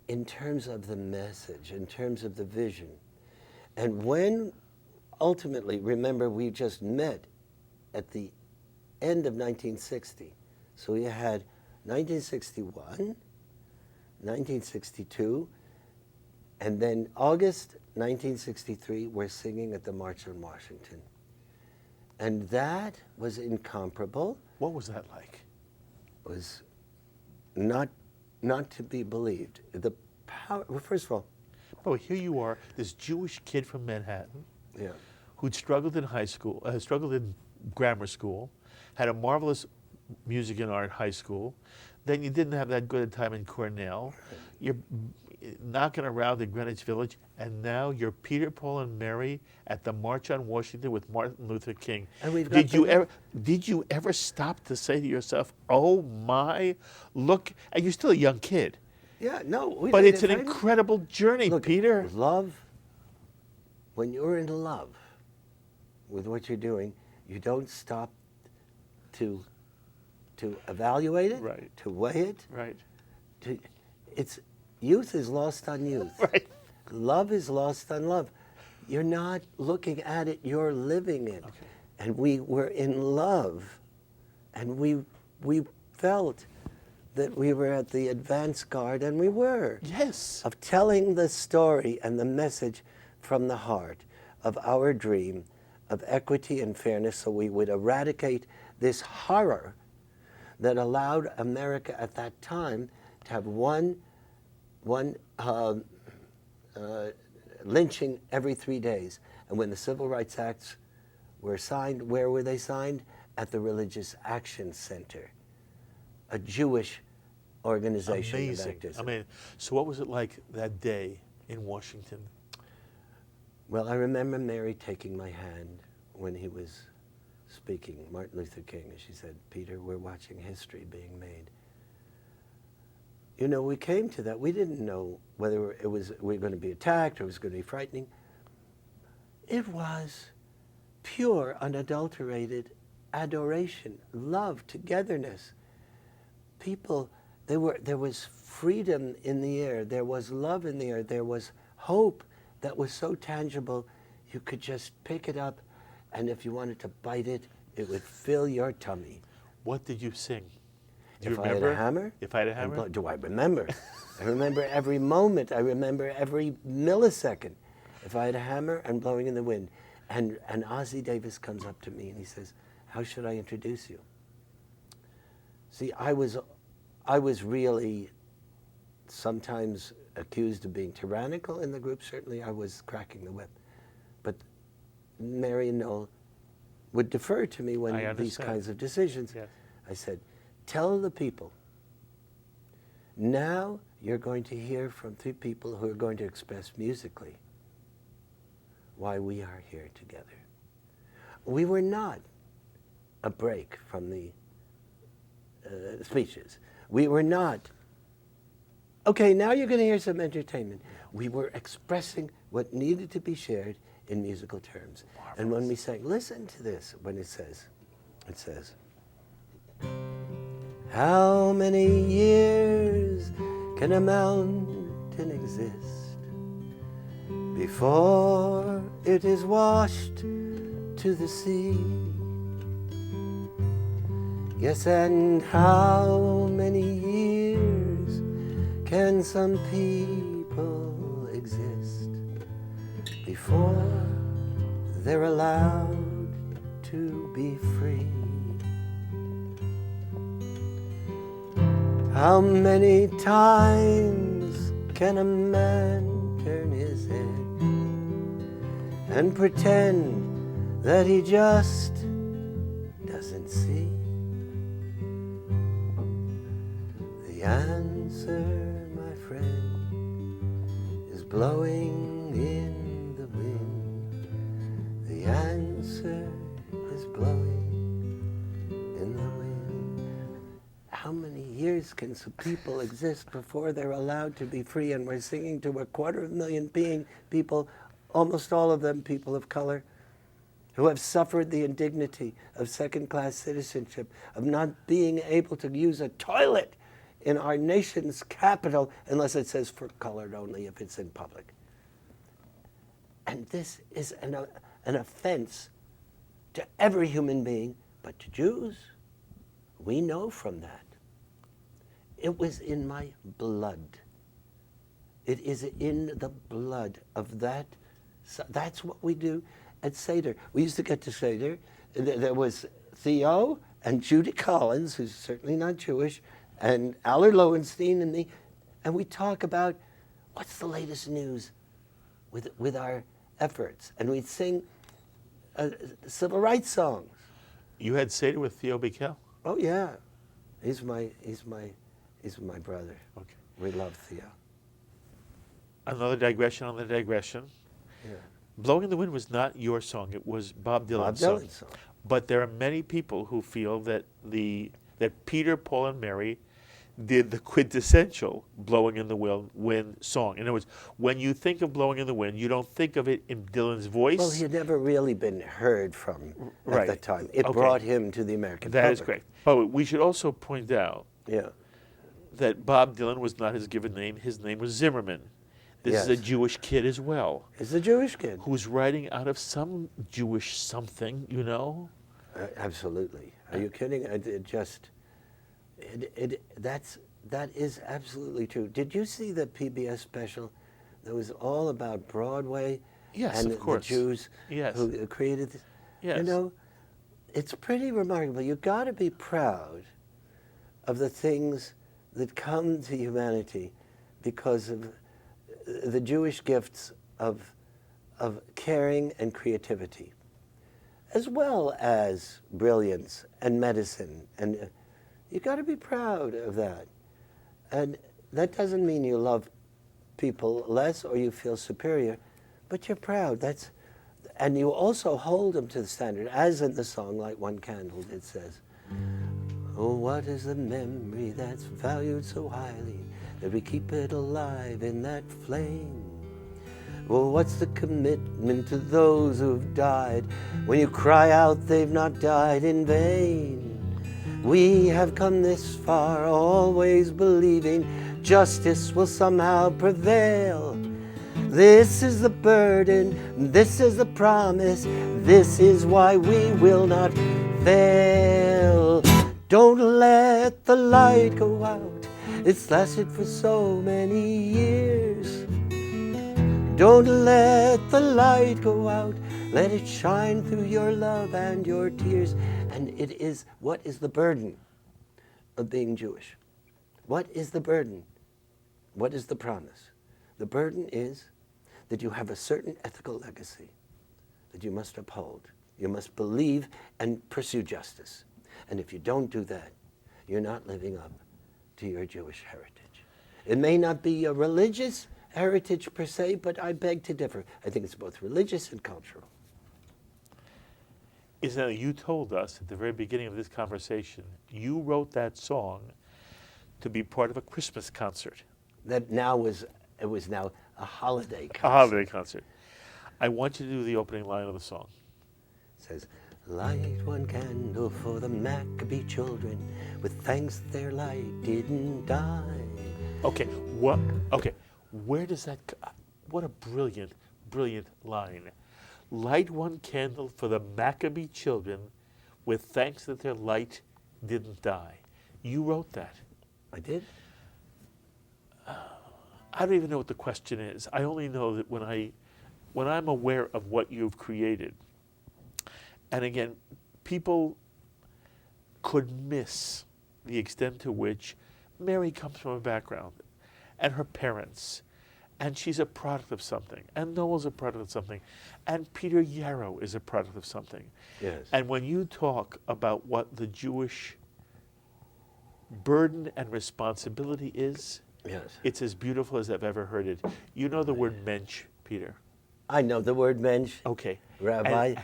C: in terms of the message, in terms of the vision. And when ultimately, remember, we just met at the end of 1960. So we had 1961, 1962, and then August 1963, we're singing at the March on Washington. And that was incomparable.
B: What was that like?
C: It was not to be believed. The power, well, first of all.
B: Oh, here you are, this Jewish kid from Manhattan,
C: Yeah.
B: who'd struggled in high school, struggled in grammar school, had a marvelous music and art high school. Then you didn't have that good a time in Cornell. You're knocking around in Greenwich Village, and now you're Peter, Paul, and Mary at the March on Washington with Martin Luther King.
C: And we've got
B: Did you ever stop to say to yourself, "Oh my, look"? And you're still a young kid,
C: Yeah, no.
B: but it's an incredible journey,
C: Look,
B: Peter.
C: Love, when you're in love with what you're doing, you don't stop to evaluate it,
B: Right.
C: to weigh it.
B: Right.
C: It's youth is lost on youth.
B: Right.
C: Love is lost on love. You're not looking at it, you're living it.
B: Okay.
C: And we were in love, and we felt that we were at the advance guard, and we were.
B: Yes.
C: Of telling the story and the message from the heart of our dream of equity and fairness, so we would eradicate this horror that allowed America at that time to have one lynching every 3 days. And when the Civil Rights Acts were signed, where were they signed? At the Religious Action Center, a Jewish organization.
B: Amazing.
C: Of activism.
B: I mean, so what was it like that day in Washington?
C: Well, I remember Mary taking my hand when he was speaking, Martin Luther King, and she said, "Peter, we're watching history being made." You know, we came to that. We didn't know whether we were going to be attacked or it was going to be frightening. It was pure, unadulterated adoration, love, togetherness. People, there was freedom in the air. There was love in the air. There was hope that was so tangible you could just pick it up, and if you wanted to bite it, it would fill your tummy.
B: What did you sing? Do
C: If
B: you
C: I had
B: remember?
C: a hammer?
B: If I had a hammer?
C: Do I remember? I remember every moment. I remember every millisecond. If I had a hammer, I'm blowing in the wind. And Ozzie Davis comes up to me and he says, "How should I introduce you?" See, I was really sometimes accused of being tyrannical in the group. Certainly I was cracking the whip. But Mary and Noel would defer to me when
B: I
C: these
B: understand.
C: kinds of decisions.
B: Yes.
C: I said, "Tell the people, now you're going to hear from 3 people who are going to express musically why we are here together." We were not a break from the speeches. We were not, okay, now you're going to hear some entertainment. We were expressing what needed to be shared in musical terms.
B: Marvelous.
C: And when we sang, listen to this, when it says, "How many years can a mountain exist before it is washed to the sea? Yes, and how many years can some people exist before they're allowed to be free? How many times can a man turn his head and pretend that he just doesn't see? The answer, my friend, is blowing in the wind. The answer is blowing in the wind. How many years can some people exist before they're allowed to be free? And we're singing to 250,000 people, almost all of them people of color, who have suffered the indignity of second-class citizenship, of not being able to use a toilet in our nation's capital unless it says for colored only if it's in public. And this is an offense to every human being, but to Jews, we know from that. It was in my blood. It is in the blood of that. So that's what we do at Seder. We used to get to Seder. There was Theo and Judy Collins, who's certainly not Jewish, and Allard Lowenstein and me, and we talk about what's the latest news with our efforts. And we'd sing civil rights songs.
B: You had Seder with Theo Bikel?
C: Oh yeah, he's my brother.
B: Okay.
C: We love Theo.
B: Another digression on the digression.
C: Yeah.
B: Blowing in the Wind was not your song. It was Bob Dylan's
C: Bob
B: song.
C: Dylan's song.
B: But there are many people who feel that that Peter, Paul, and Mary did the quintessential Blowing in the Wind song. In other words, when you think of Blowing in the Wind, you don't think of it in Dylan's voice.
C: Well, he had never really been heard from
B: Right.
C: at the time. It
B: Okay.
C: brought him to the American public.
B: That is correct. But we should also point out
C: Yeah.
B: that Bob Dylan was not his given name. His name was Zimmerman. This is a
C: Yes.
B: Jewish kid as well,
C: He's a Jewish kid.
B: who's writing out of some Jewish something, you know?
C: Absolutely. Are you kidding? That is absolutely true. Did you see the PBS special that was all about Broadway?
B: Yes,
C: and
B: of course.
C: the Jews
B: Yes.
C: who created this?
B: Yes.
C: You know, it's pretty remarkable. You've got to be proud of the things that come to humanity because of the Jewish gifts of caring and creativity, as well as brilliance and medicine. And you've got to be proud of that. And that doesn't mean you love people less or you feel superior, but you're proud. And you also hold them to the standard, as in the song Light One Candle, it says, oh, what is the memory that's valued so highly that we keep it alive in that flame? Well, what's the commitment to those who've died when you cry out they've not died in vain? We have come this far, always believing justice will somehow prevail. This is the burden, this is the promise, this is why we will not fail. Don't let the light go out, it's lasted for so many years. Don't let the light go out, let it shine through your love and your tears. And it is, what is the burden of being Jewish? What is the burden? What is the promise? The burden is that you have a certain ethical legacy that you must uphold. You must believe and pursue justice. And if you don't do that, you're not living up to your Jewish heritage. It may not be a religious heritage per se, but I beg to differ. I think it's both religious and cultural.
B: You told us at the very beginning of this conversation, you wrote that song to be part of a Christmas concert.
C: It was now a holiday concert.
B: A holiday concert. I want you to do the opening line of the song.
C: It says, light one candle for the Maccabee children, with thanks their light didn't die.
B: Okay, what? Okay, where does that? What a brilliant, brilliant line. Light one candle for the Maccabee children, with thanks that their light didn't die. You wrote that.
C: I did?
B: I don't even know what the question is. I only know that when I'm aware of what you've created, and again, people could miss the extent to which Mary comes from a background, and her parents, and she's a product of something, and Noel's a product of something, and Peter Yarrow is a product of something.
C: Yes.
B: And when you talk about what the Jewish burden and responsibility is,
C: Yes.
B: it's as beautiful as I've ever heard it. You know the word mensch, Peter.
C: I know the word mensch.
B: Okay.
C: Rabbi.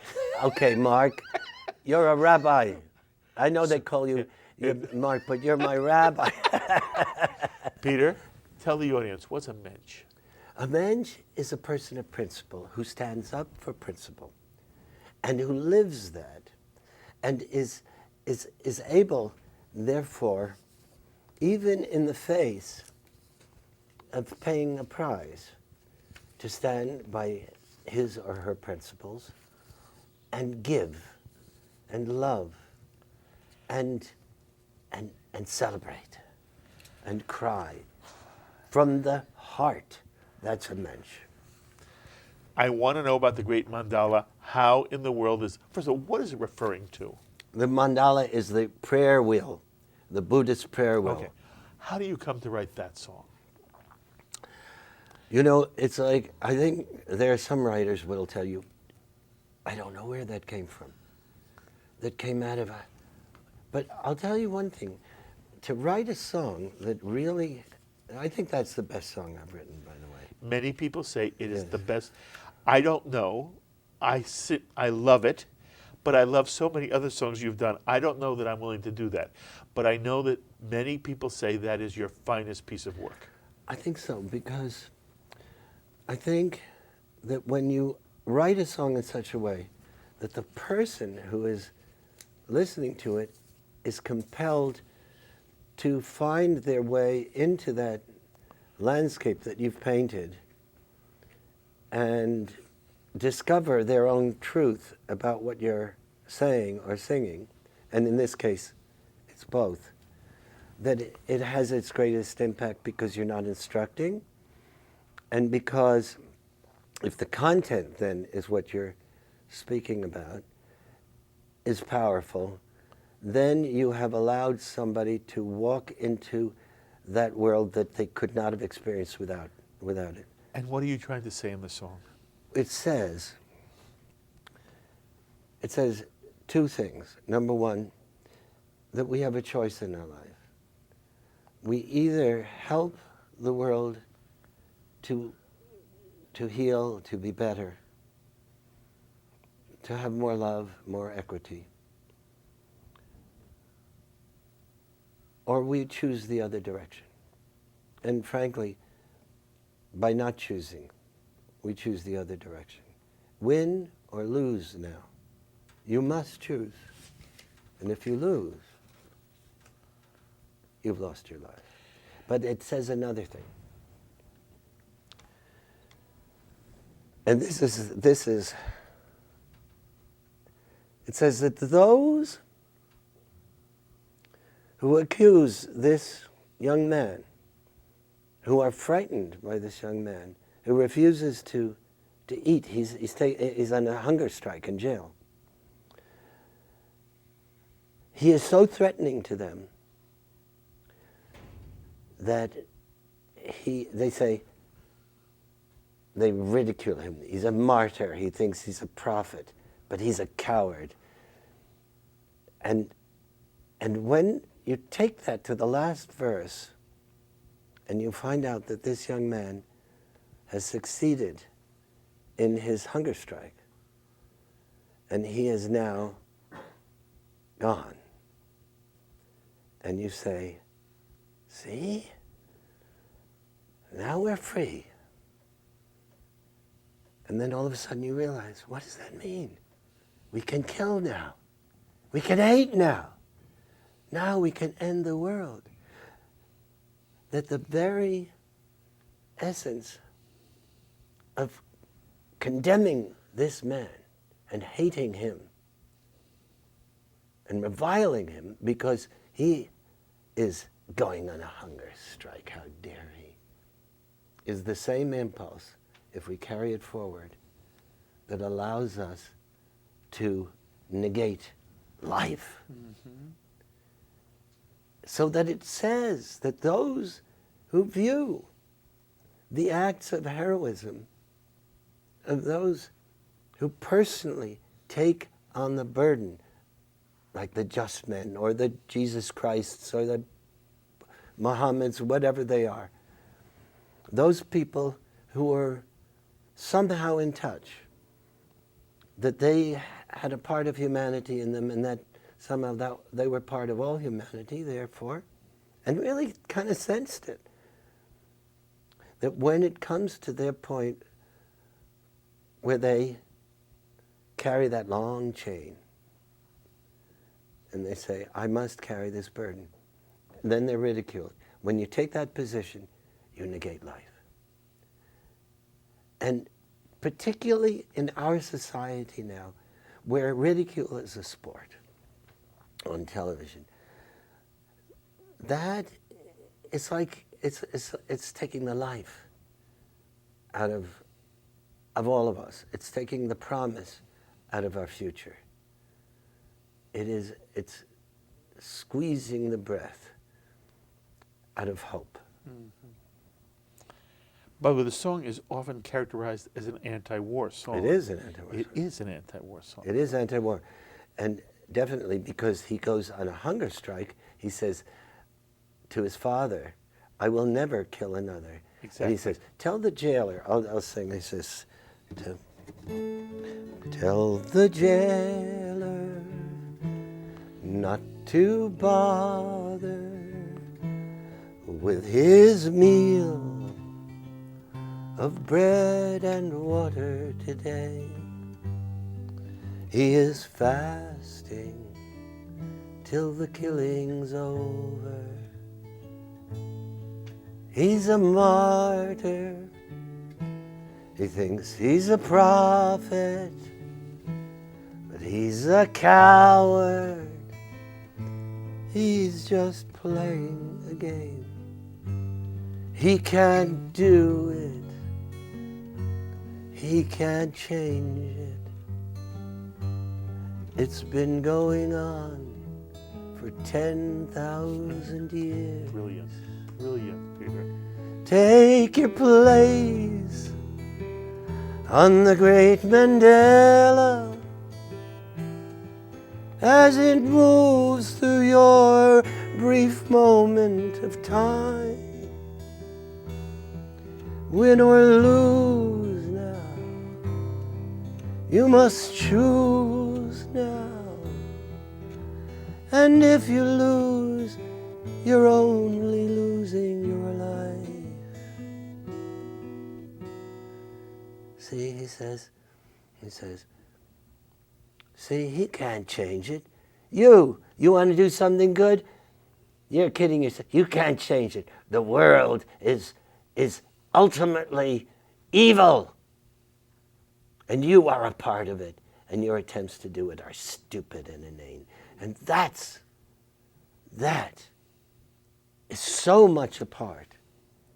C: Okay, Mark, you're a rabbi. I know they call you Mark, but you're my rabbi.
B: Peter, tell the audience, what's a mensch?
C: A mensch is a person of principle who stands up for principle and who lives that and is able, therefore, even in the face of paying a price, to stand by his or her principles and give and love and celebrate and cry from the heart. That's a mensch.
B: I want to know about the great mandala. How in the world first of all, what is it referring to?
C: The mandala is the prayer wheel, the Buddhist prayer wheel.
B: Okay. How do you come to write that song?
C: You know, it's like, I think there are some writers will tell you, I don't know where that came from. that came out of it. But I'll tell you one thing. To write a song that really, I think that's the best song I've written, by the way.
B: Many people say it is
C: Yes.
B: the best. I don't know. I love it, but I love so many other songs you've done. I don't know that I'm willing to do that. But I know that many people say that is your finest piece of work.
C: I think so, because I think that when you write a song in such a way that the person who is listening to it is compelled to find their way into that landscape that you've painted and discover their own truth about what you're saying or singing, and in this case, it's both, that it has its greatest impact because you're not instructing, and because if the content then is what you're speaking about, is powerful, then you have allowed somebody to walk into that world that they could not have experienced without it.
B: And what are you trying to say in the song?
C: It says two things. Number one, that we have a choice in our life. We either help the world to heal, to be better, to have more love, more equity, or we choose the other direction. And frankly, by not choosing, we choose the other direction. Win or lose now. You must choose. And if you lose, you've lost your life. But it says another thing. And this is it says that those who accuse this young man, who are frightened by this young man, who refuses to eat, he's on a hunger strike in jail. He is so threatening to them that they ridicule him. He's a martyr. He thinks he's a prophet, but he's a coward. And when you take that to the last verse, and you find out that this young man has succeeded in his hunger strike, and he is now gone, and you say, see, now we're free. And then all of a sudden you realize, what does that mean? We can kill now. We can hate now. Now we can end the world. That the very essence of condemning this man and hating him and reviling him because he is going on a hunger strike, how dare he, is the same impulse, if we carry it forward, that allows us to negate life. Mm-hmm. So that it says that those who view the acts of heroism of those who personally take on the burden, like the just men or the Jesus Christs or the Muhammads, whatever they are, those people who are somehow in touch, that they had a part of humanity in them and that somehow that they were part of all humanity, therefore, and really kind of sensed it. That when it comes to their point where they carry that long chain and they say, I must carry this burden, and then they're ridiculed. When you take that position, you negate life. And particularly in our society now, where ridicule is a sport on television, that it's like it's taking the life out of all of us. It's taking the promise out of our future. It's squeezing the breath out of hope.
B: Mm-hmm. By the way, the song is often characterized as an anti-war song.
C: It is an anti-war song.
B: It is an anti-war song.
C: It is anti-war. And definitely, because he goes on a hunger strike. He says to his father, I will never kill another.
B: Exactly.
C: And he says, tell the jailer, I'll sing, he says, tell the jailer not to bother with his meal of bread and water today. He is fasting till the killing's over. He's a martyr. He thinks he's a prophet, but he's a coward. He's just playing a game. He can't do it. He can't change it. It's been going on for 10,000 years.
B: Brilliant. Brilliant, Peter.
C: Take your place on the great Mandela as it moves through your brief moment of time. Win or lose now, you must choose now. And if you lose, you're only losing your life. See, he says, see, he can't change it. You want to do something good? You're kidding yourself. You can't change it. The world is ultimately evil. And you are a part of it. And your attempts to do it are stupid and inane. And that is so much a part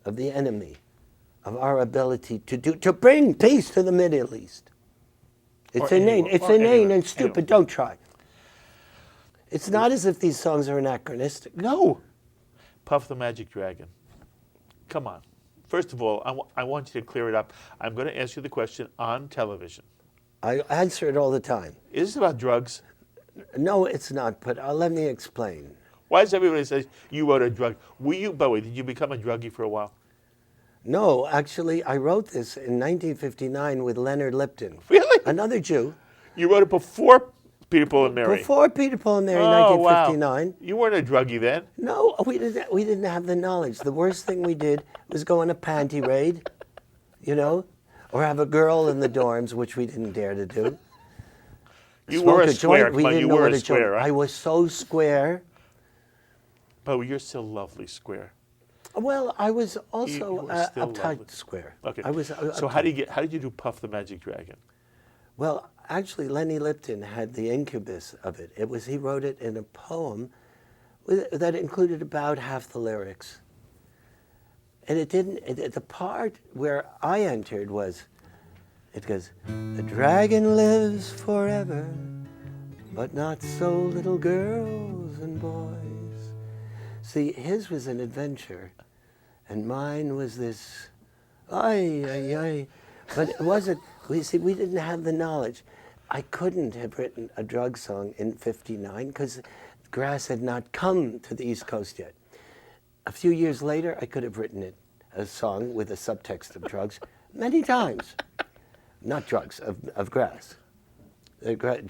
C: of the enemy of our ability to bring peace to the Middle East. It's inane. It's inane and stupid. Don't try. It's not as if these songs are anachronistic.
B: No. Puff the Magic Dragon. Come on. First of all, I want you to clear it up. I'm going to ask you the question on television.
C: I answer it all the time.
B: Is this about drugs?
C: No, it's not, but let me explain.
B: Why does everybody say you wrote a drug? By the way, did you become a druggie for a while?
C: No, actually, I wrote this in 1959 with Leonard Lipton.
B: Really?
C: Another Jew.
B: You wrote it before Peter, Paul, and Mary?
C: Before Peter, Paul, and Mary,
B: Oh,
C: 1959.
B: wow. You weren't a druggie then?
C: No, we didn't have the knowledge. The worst thing we did was go on a panty raid, or have a girl in the dorms, which we didn't dare to do.
B: You
C: Smoke
B: were a
C: joint,
B: square.
C: we
B: Come on,
C: didn't
B: you
C: know
B: were
C: what
B: a square, right?
C: I was so square.
B: But you're still lovely square.
C: Well, I was also
B: You were still
C: uptight
B: lovely.
C: square.
B: Okay.
C: I was
B: So
C: uptight.
B: how did you do Puff the Magic Dragon?
C: Well, actually, Lenny Lipton had the incubus of it. He wrote it in a poem that included about half the lyrics. And the part where I entered it goes, the dragon lives forever, but not so little girls and boys. See, his was an adventure, and mine was this, ay. But it wasn't, we didn't have the knowledge. I couldn't have written a drug song in '59 because grass had not come to the East Coast yet. A few years later, I could have written a song with a subtext of drugs many times. Not drugs, of grass. Grass.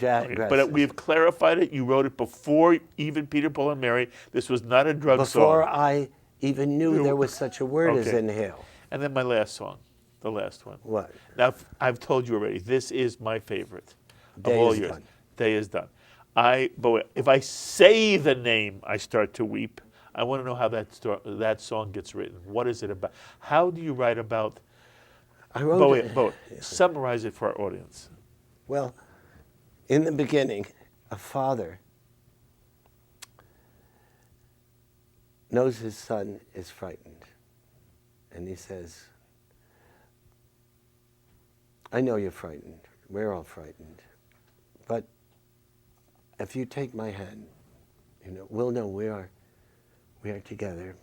B: But we've clarified it. You wrote it before even Peter, Paul, and Mary. This was not a drug song.
C: Before I even knew there was such a word as inhale.
B: And then my last song, the last one.
C: What?
B: Now, I've told you already, this is my favorite of
C: Day
B: all
C: is
B: yours.
C: Done.
B: Day is Done. But if I say the name, I start to weep. I want to know how that song gets written. What is it about? How do you write about...
C: I wrote it.
B: Summarize it for our audience.
C: Well, in the beginning, a father knows his son is frightened. And he says, I know you're frightened. We're all frightened. But if you take my hand, we'll know we are together,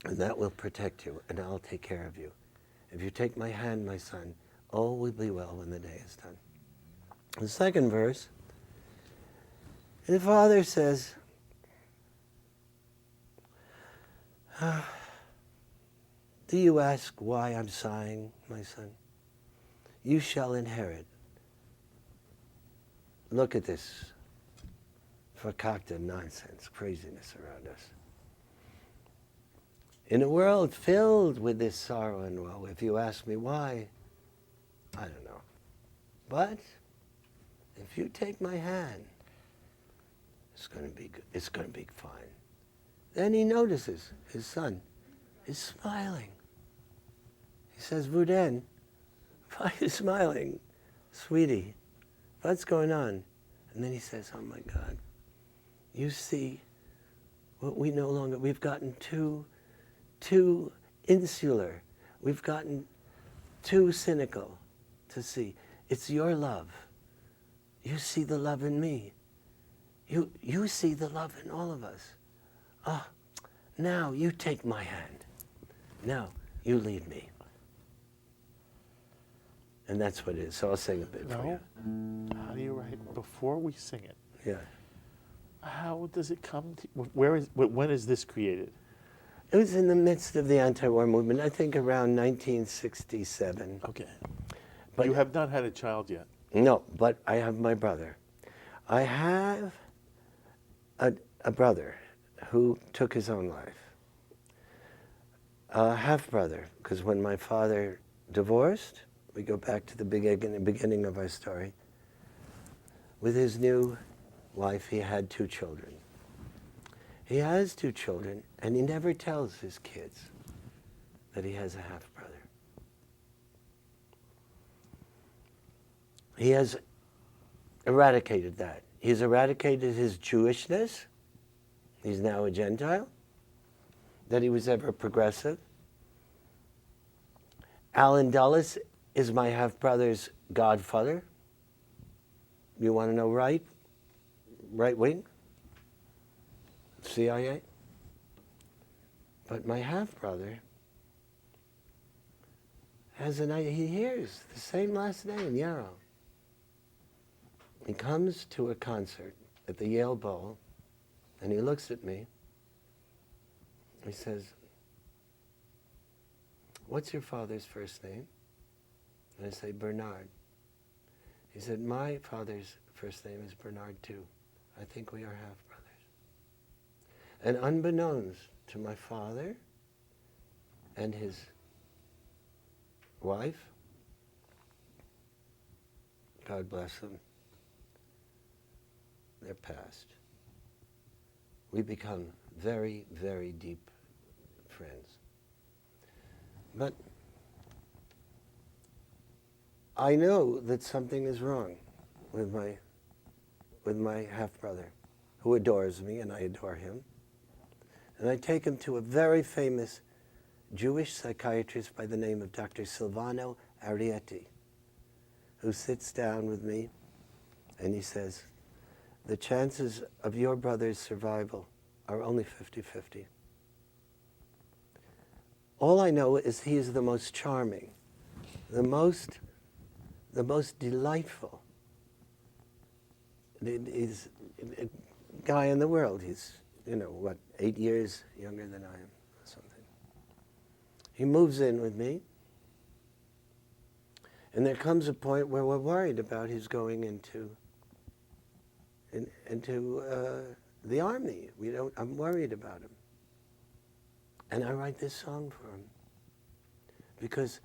C: and that will protect you, and I'll take care of you. If you take my hand, my son, all will be well when the day is done. The second verse And the father says, do you ask why I'm sighing, my son? You shall inherit. Look at this fakakta nonsense, craziness around us. In a world filled with this sorrow and woe, if you ask me why, I don't know. But if you take my hand, it's going to be good. It's going to be fine. Then he notices his son is smiling. He says, Vuden, why are you smiling? Sweetie, what's going on? And then he says, oh my God, you see what we no longer, we've gotten too insular. We've gotten too cynical to see. It's your love. You see the love in me. You see the love in all of us. Ah, now you take my hand. Now you lead me. And that's what it is. So I'll sing a bit for you.
B: How do you write before we sing it?
C: Yeah.
B: How does it come to, when is this created?
C: It was in the midst of the anti-war movement, I think around 1967.
B: Okay.
C: But
B: you have not had a child yet.
C: No, but I have my brother. I have a brother who took his own life. A half-brother, because when my father divorced, we go back to the beginning of our story, with his new wife, he had 2 children. He has 2 children, and he never tells his kids that he has a half-brother. He has eradicated that. He's eradicated his Jewishness. He's now a Gentile. That he was ever progressive. Alan Dulles is my half-brother's godfather. You want to know right? Right wing? CIA? But my half-brother has he hears the same last name, Yarrow. He comes to a concert at the Yale Bowl, and he looks at me. He says, what's your father's first name? And I say, Bernard. He said, my father's first name is Bernard too. I think we are half-brothers. And unbeknownst to my father and his wife, God bless them, they're passed. We become very, very deep friends. But I know that something is wrong with my half-brother, who adores me and I adore him. And I take him to a very famous Jewish psychiatrist by the name of Dr. Silvano Arrietty, who sits down with me and he says, the chances of your brother's survival are only 50-50. All I know is he is the most charming, the most delightful guy in the world. He's, 8 years younger than I am or something. He moves in with me, and there comes a point where we're worried about his going into the army. I'm worried about him. And I write this song for him. Because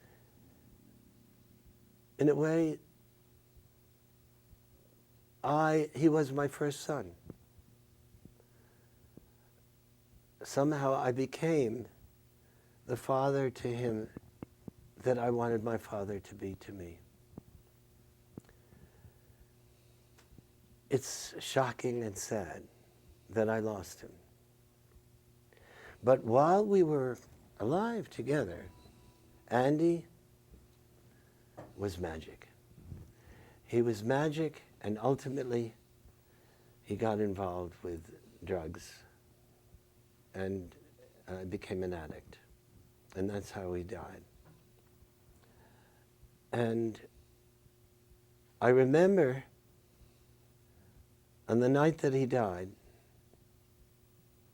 C: in a way, he was my first son. Somehow I became the father to him that I wanted my father to be to me. It's shocking and sad that I lost him. But while we were alive together, Andy was magic. He was magic, and ultimately he got involved with drugs and became an addict. And that's how he died. And I remember On the night that he died,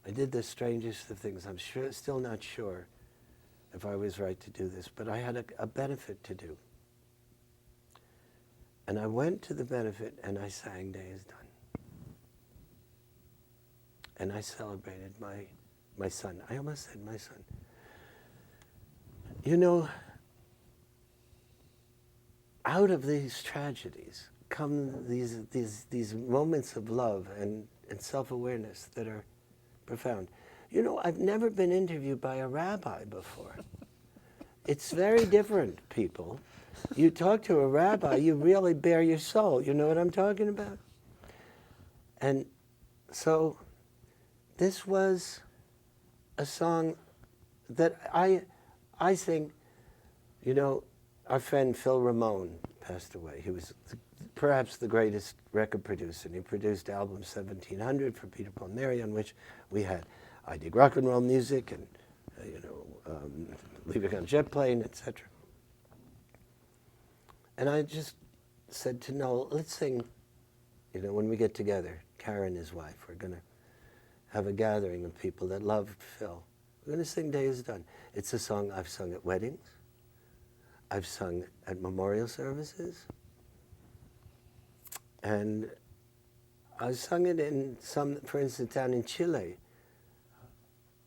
C: I did the strangest of things. I'm still not sure if I was right to do this, but I had a benefit to do. And I went to the benefit and I sang Day is Done. And I celebrated my son. I almost said my son. You know, out of these tragedies come these moments of love and self-awareness that are profound. You know, I've never been interviewed by a rabbi before. It's very different, people. You talk to a rabbi, you really bare your soul. You know what I'm talking about? And so this was a song that I sing. You know, our friend Phil Ramone passed away. He was perhaps the greatest record producer. And he produced album 1700 for Peter, Paul and Mary, on which we had I Dig Rock and Roll Music and, Leaving on Jet Plane, etc. And I just said to Noel, let's sing, when we get together, Karen, his wife, we're going to have a gathering of people that loved Phil. We're going to sing Day is Done. It's a song I've sung at weddings. I've sung at memorial services. And I sung it in some, for instance, down in Chile,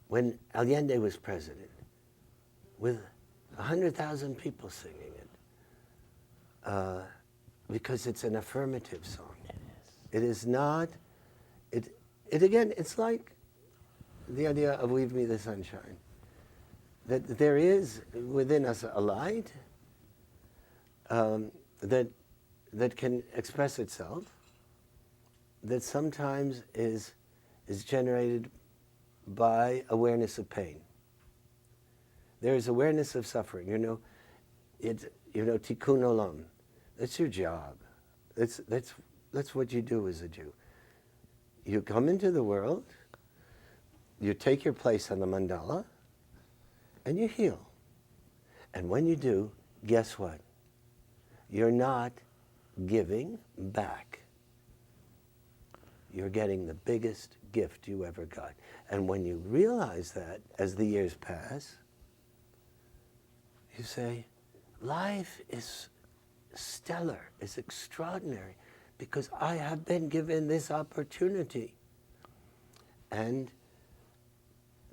C: when Allende was president, with 100,000 people singing it. Because it's an affirmative song. It is not, it again, it's like the idea of Leave Me the Sunshine. That there is within us a light that can express itself, that sometimes is generated by awareness of pain. There is awareness of suffering. Tikkun olam. That's your job. That's what you do as a Jew. You come into the world, you take your place on the mandala, and you heal. And when you do, guess what? You're not giving back. You're getting the biggest gift you ever got. And when you realize that, as the years pass, you say, life is stellar, is extraordinary, because I have been given this opportunity. And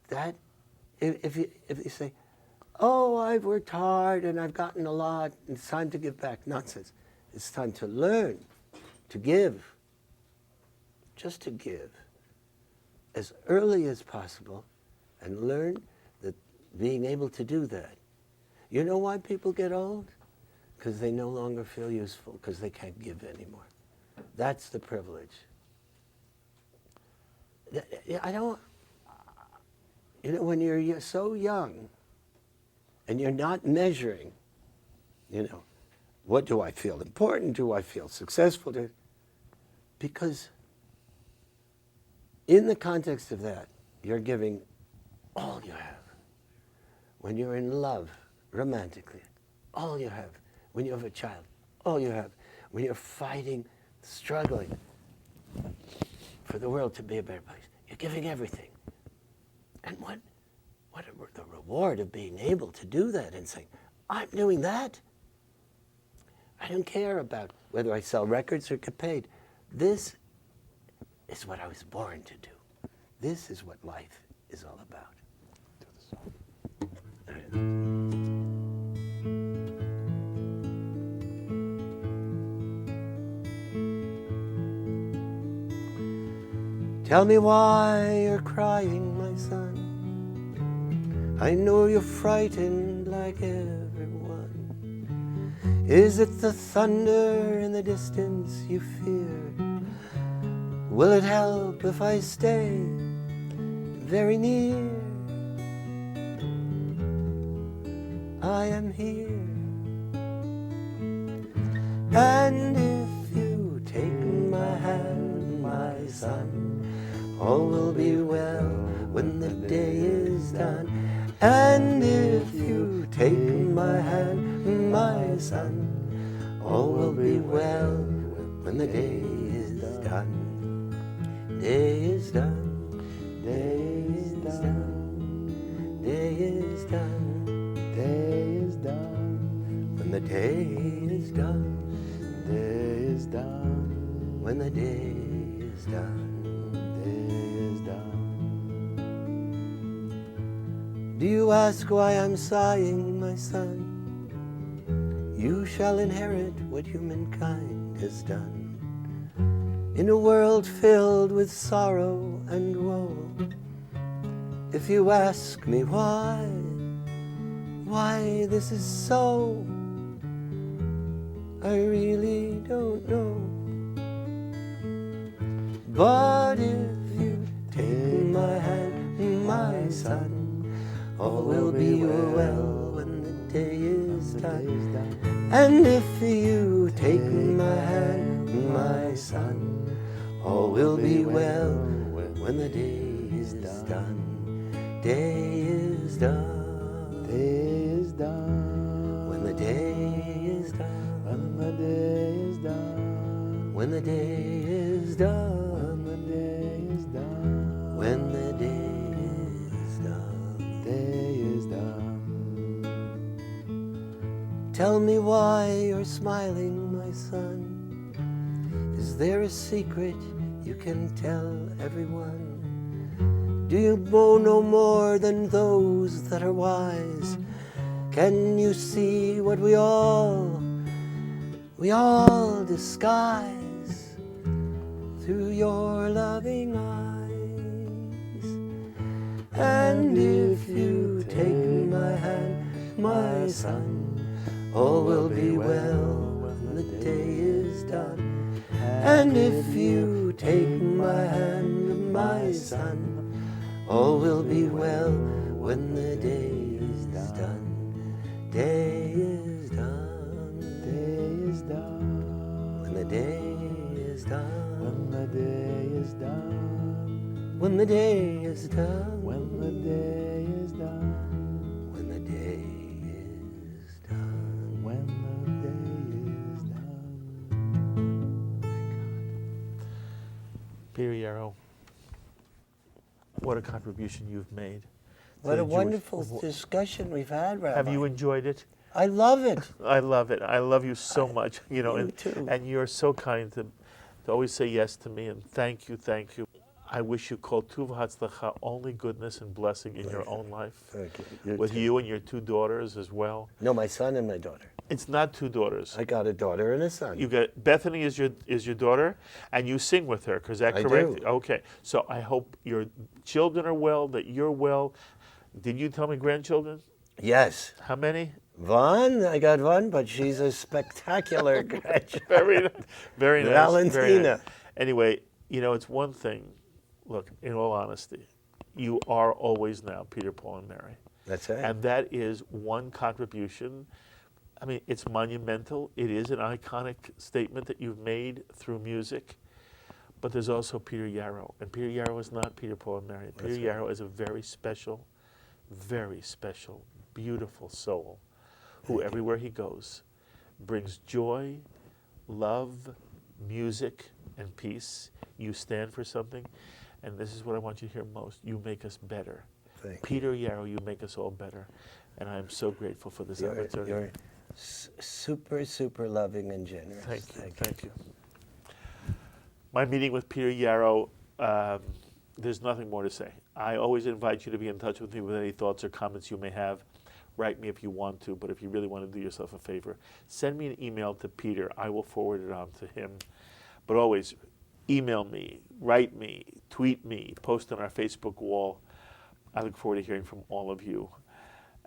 C: that, if you say, oh, I've worked hard and I've gotten a lot, and it's time to give back. Nonsense. It's time to learn, to give, just to give, as early as possible, and learn that being able to do that. You know why people get old? Because they no longer feel useful, because they can't give anymore. That's the privilege. When you're so young, and you're not measuring, what do I feel important? Do I feel successful? Because in the context of that, you're giving all you have. When you're in love, romantically, all you have. When you have a child, all you have. When you're fighting, struggling for the world to be a better place, you're giving everything. And what the reward of being able to do that and saying, I'm doing that. I don't care about whether I sell records or get paid. This is what I was born to do. This is what life is all about. Tell me why you're crying, my son. I know you're frightened like everyone. Is it the thunder in the distance you fear? Will it help if I stay very near? I am here. And if you take my hand, my son, all will be well when the day is done. And if you take my hand, my son, all will be well when the day is done. day is done, day is done, day is done,
D: Day is done.
C: when the day is done,
D: Day is done.
C: when the day is done.
D: Day is done.
C: Do you ask why I'm sighing, my son? You shall inherit what humankind has done. In a world filled with sorrow and woe, if you ask me why this is so, I really don't know. But if you take my hand, my son, all will be well when the day is done. And if you take my hand, my son, all will be well when the day is done. Day is done.
D: Day is done.
C: When the day is done.
D: When the day is done.
C: When the day is done.
D: When the day is done.
C: When the day is done.
D: Day is done.
C: Tell me why you're smiling, my son. Is there a secret you can tell everyone? Do you know no more than those that are wise? Can you see what we all disguise through your loving eyes? And if you take my hand, my son, all will be well when the day is done. And if you take my hand, my son, all will be well when the day is done. Day is done.
D: Day is done.
C: When the day is done.
D: When the day is done.
C: When the day is done.
D: When the day is done.
C: When the day is done.
D: When the day is done.
B: Peter Yarrow, what a contribution you've made. to
C: What
B: the
C: a
B: Jewish-
C: wonderful discussion we've had, Rabbi.
B: Have you enjoyed it?
C: I love it.
B: I love it. I love you so much. You know,
C: you
B: and,
C: too.
B: and you're so kind to always say yes to me. And thank you, thank you. I wish you kol tuv hatzlacha, only goodness and blessing in your own life.
C: Thank you.
B: With you and your two daughters as well.
C: No, my son and my daughter.
B: It's not two daughters.
C: I got a daughter and a son.
B: You got Bethany is your daughter, and you sing with her. Is that
C: I
B: correct?
C: do.
B: Okay. So I hope your children are well, that you're well. Did you tell me grandchildren?
C: Yes.
B: How many?
C: One, I got one, but she's a spectacular graduate.
B: Very nice. Very nice.
C: Valentina.
B: Very nice. Anyway, you know, it's one thing. Look, in all honesty, you are always now Peter, Paul, and Mary.
C: That's right.
B: And that is one contribution. I mean, it's monumental. It is an iconic statement that you've made through music. But there's also Peter Yarrow. And Peter Yarrow is not Peter, Paul, and Mary. Peter Yarrow is a very special, beautiful soul who everywhere he goes brings joy, love, music, and peace. You stand for something. And this is what I want you to hear most. You make us better.
C: Thank you.
B: Peter Yarrow, you make us all better. And I am so grateful for this opportunity.
C: You're super, super loving and generous.
B: Thank you. My meeting with Peter Yarrow, there's nothing more to say. I always invite you to be in touch with me with any thoughts or comments you may have. Write me if you want to, but if you really want to do yourself a favor, send me an email to Peter. I will forward it on to him. But always email me, write me, tweet me, post on our Facebook wall. I look forward to hearing from all of you.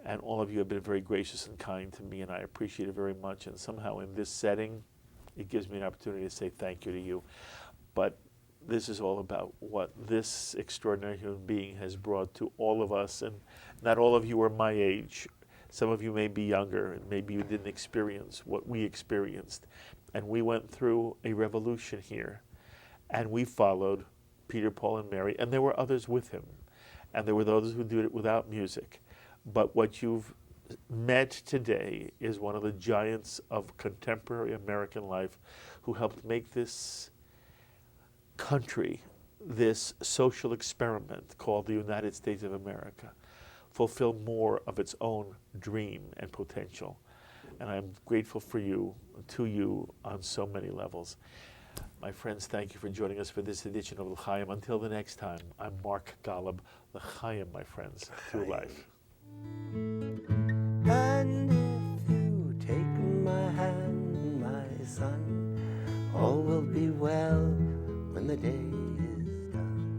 B: And all of you have been very gracious and kind to me, and I appreciate it very much. And somehow in this setting, it gives me an opportunity to say thank you to you. But this is all about what this extraordinary human being has brought to all of us. And not all of you are my age. Some of you may be younger, and maybe you didn't experience what we experienced. And we went through a revolution here. And we followed Peter, Paul, and Mary. And there were others with him. And there were those who did it without music. But what you've met today is one of the giants of contemporary American life who helped make this country this social experiment called the United States of America fulfill more of its own dream and potential. And I'm grateful for you, to you, on so many levels. My friends, thank you for joining us for this edition of L'chaim. Until the next time, I'm Mark Golub. L'chaim, my friends, to life.
C: And if you take my hand, my son, all will be well when the day is done.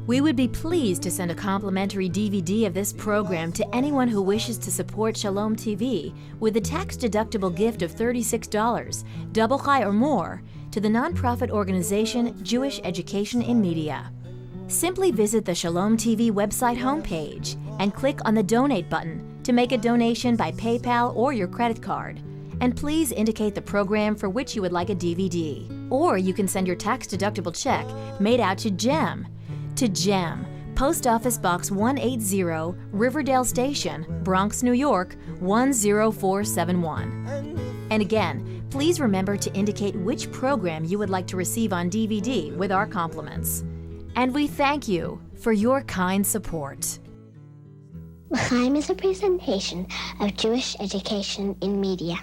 E: We would be pleased to send a complimentary DVD of this program to anyone who wishes to support Shalom TV with a tax-deductible gift of $36, double chai or more, to the nonprofit organization Jewish Education in Media. Simply visit the Shalom TV website homepage and click on the Donate button to make a donation by PayPal or your credit card. And please indicate the program for which you would like a DVD. Or you can send your tax-deductible check made out to GEM. To GEM, Post Office Box 180, Riverdale Station, Bronx, New York, 10471. And again, please remember to indicate which program you would like to receive on DVD with our compliments. And we thank you for your kind support.
F: L'chaim is a presentation of Jewish Education in Media.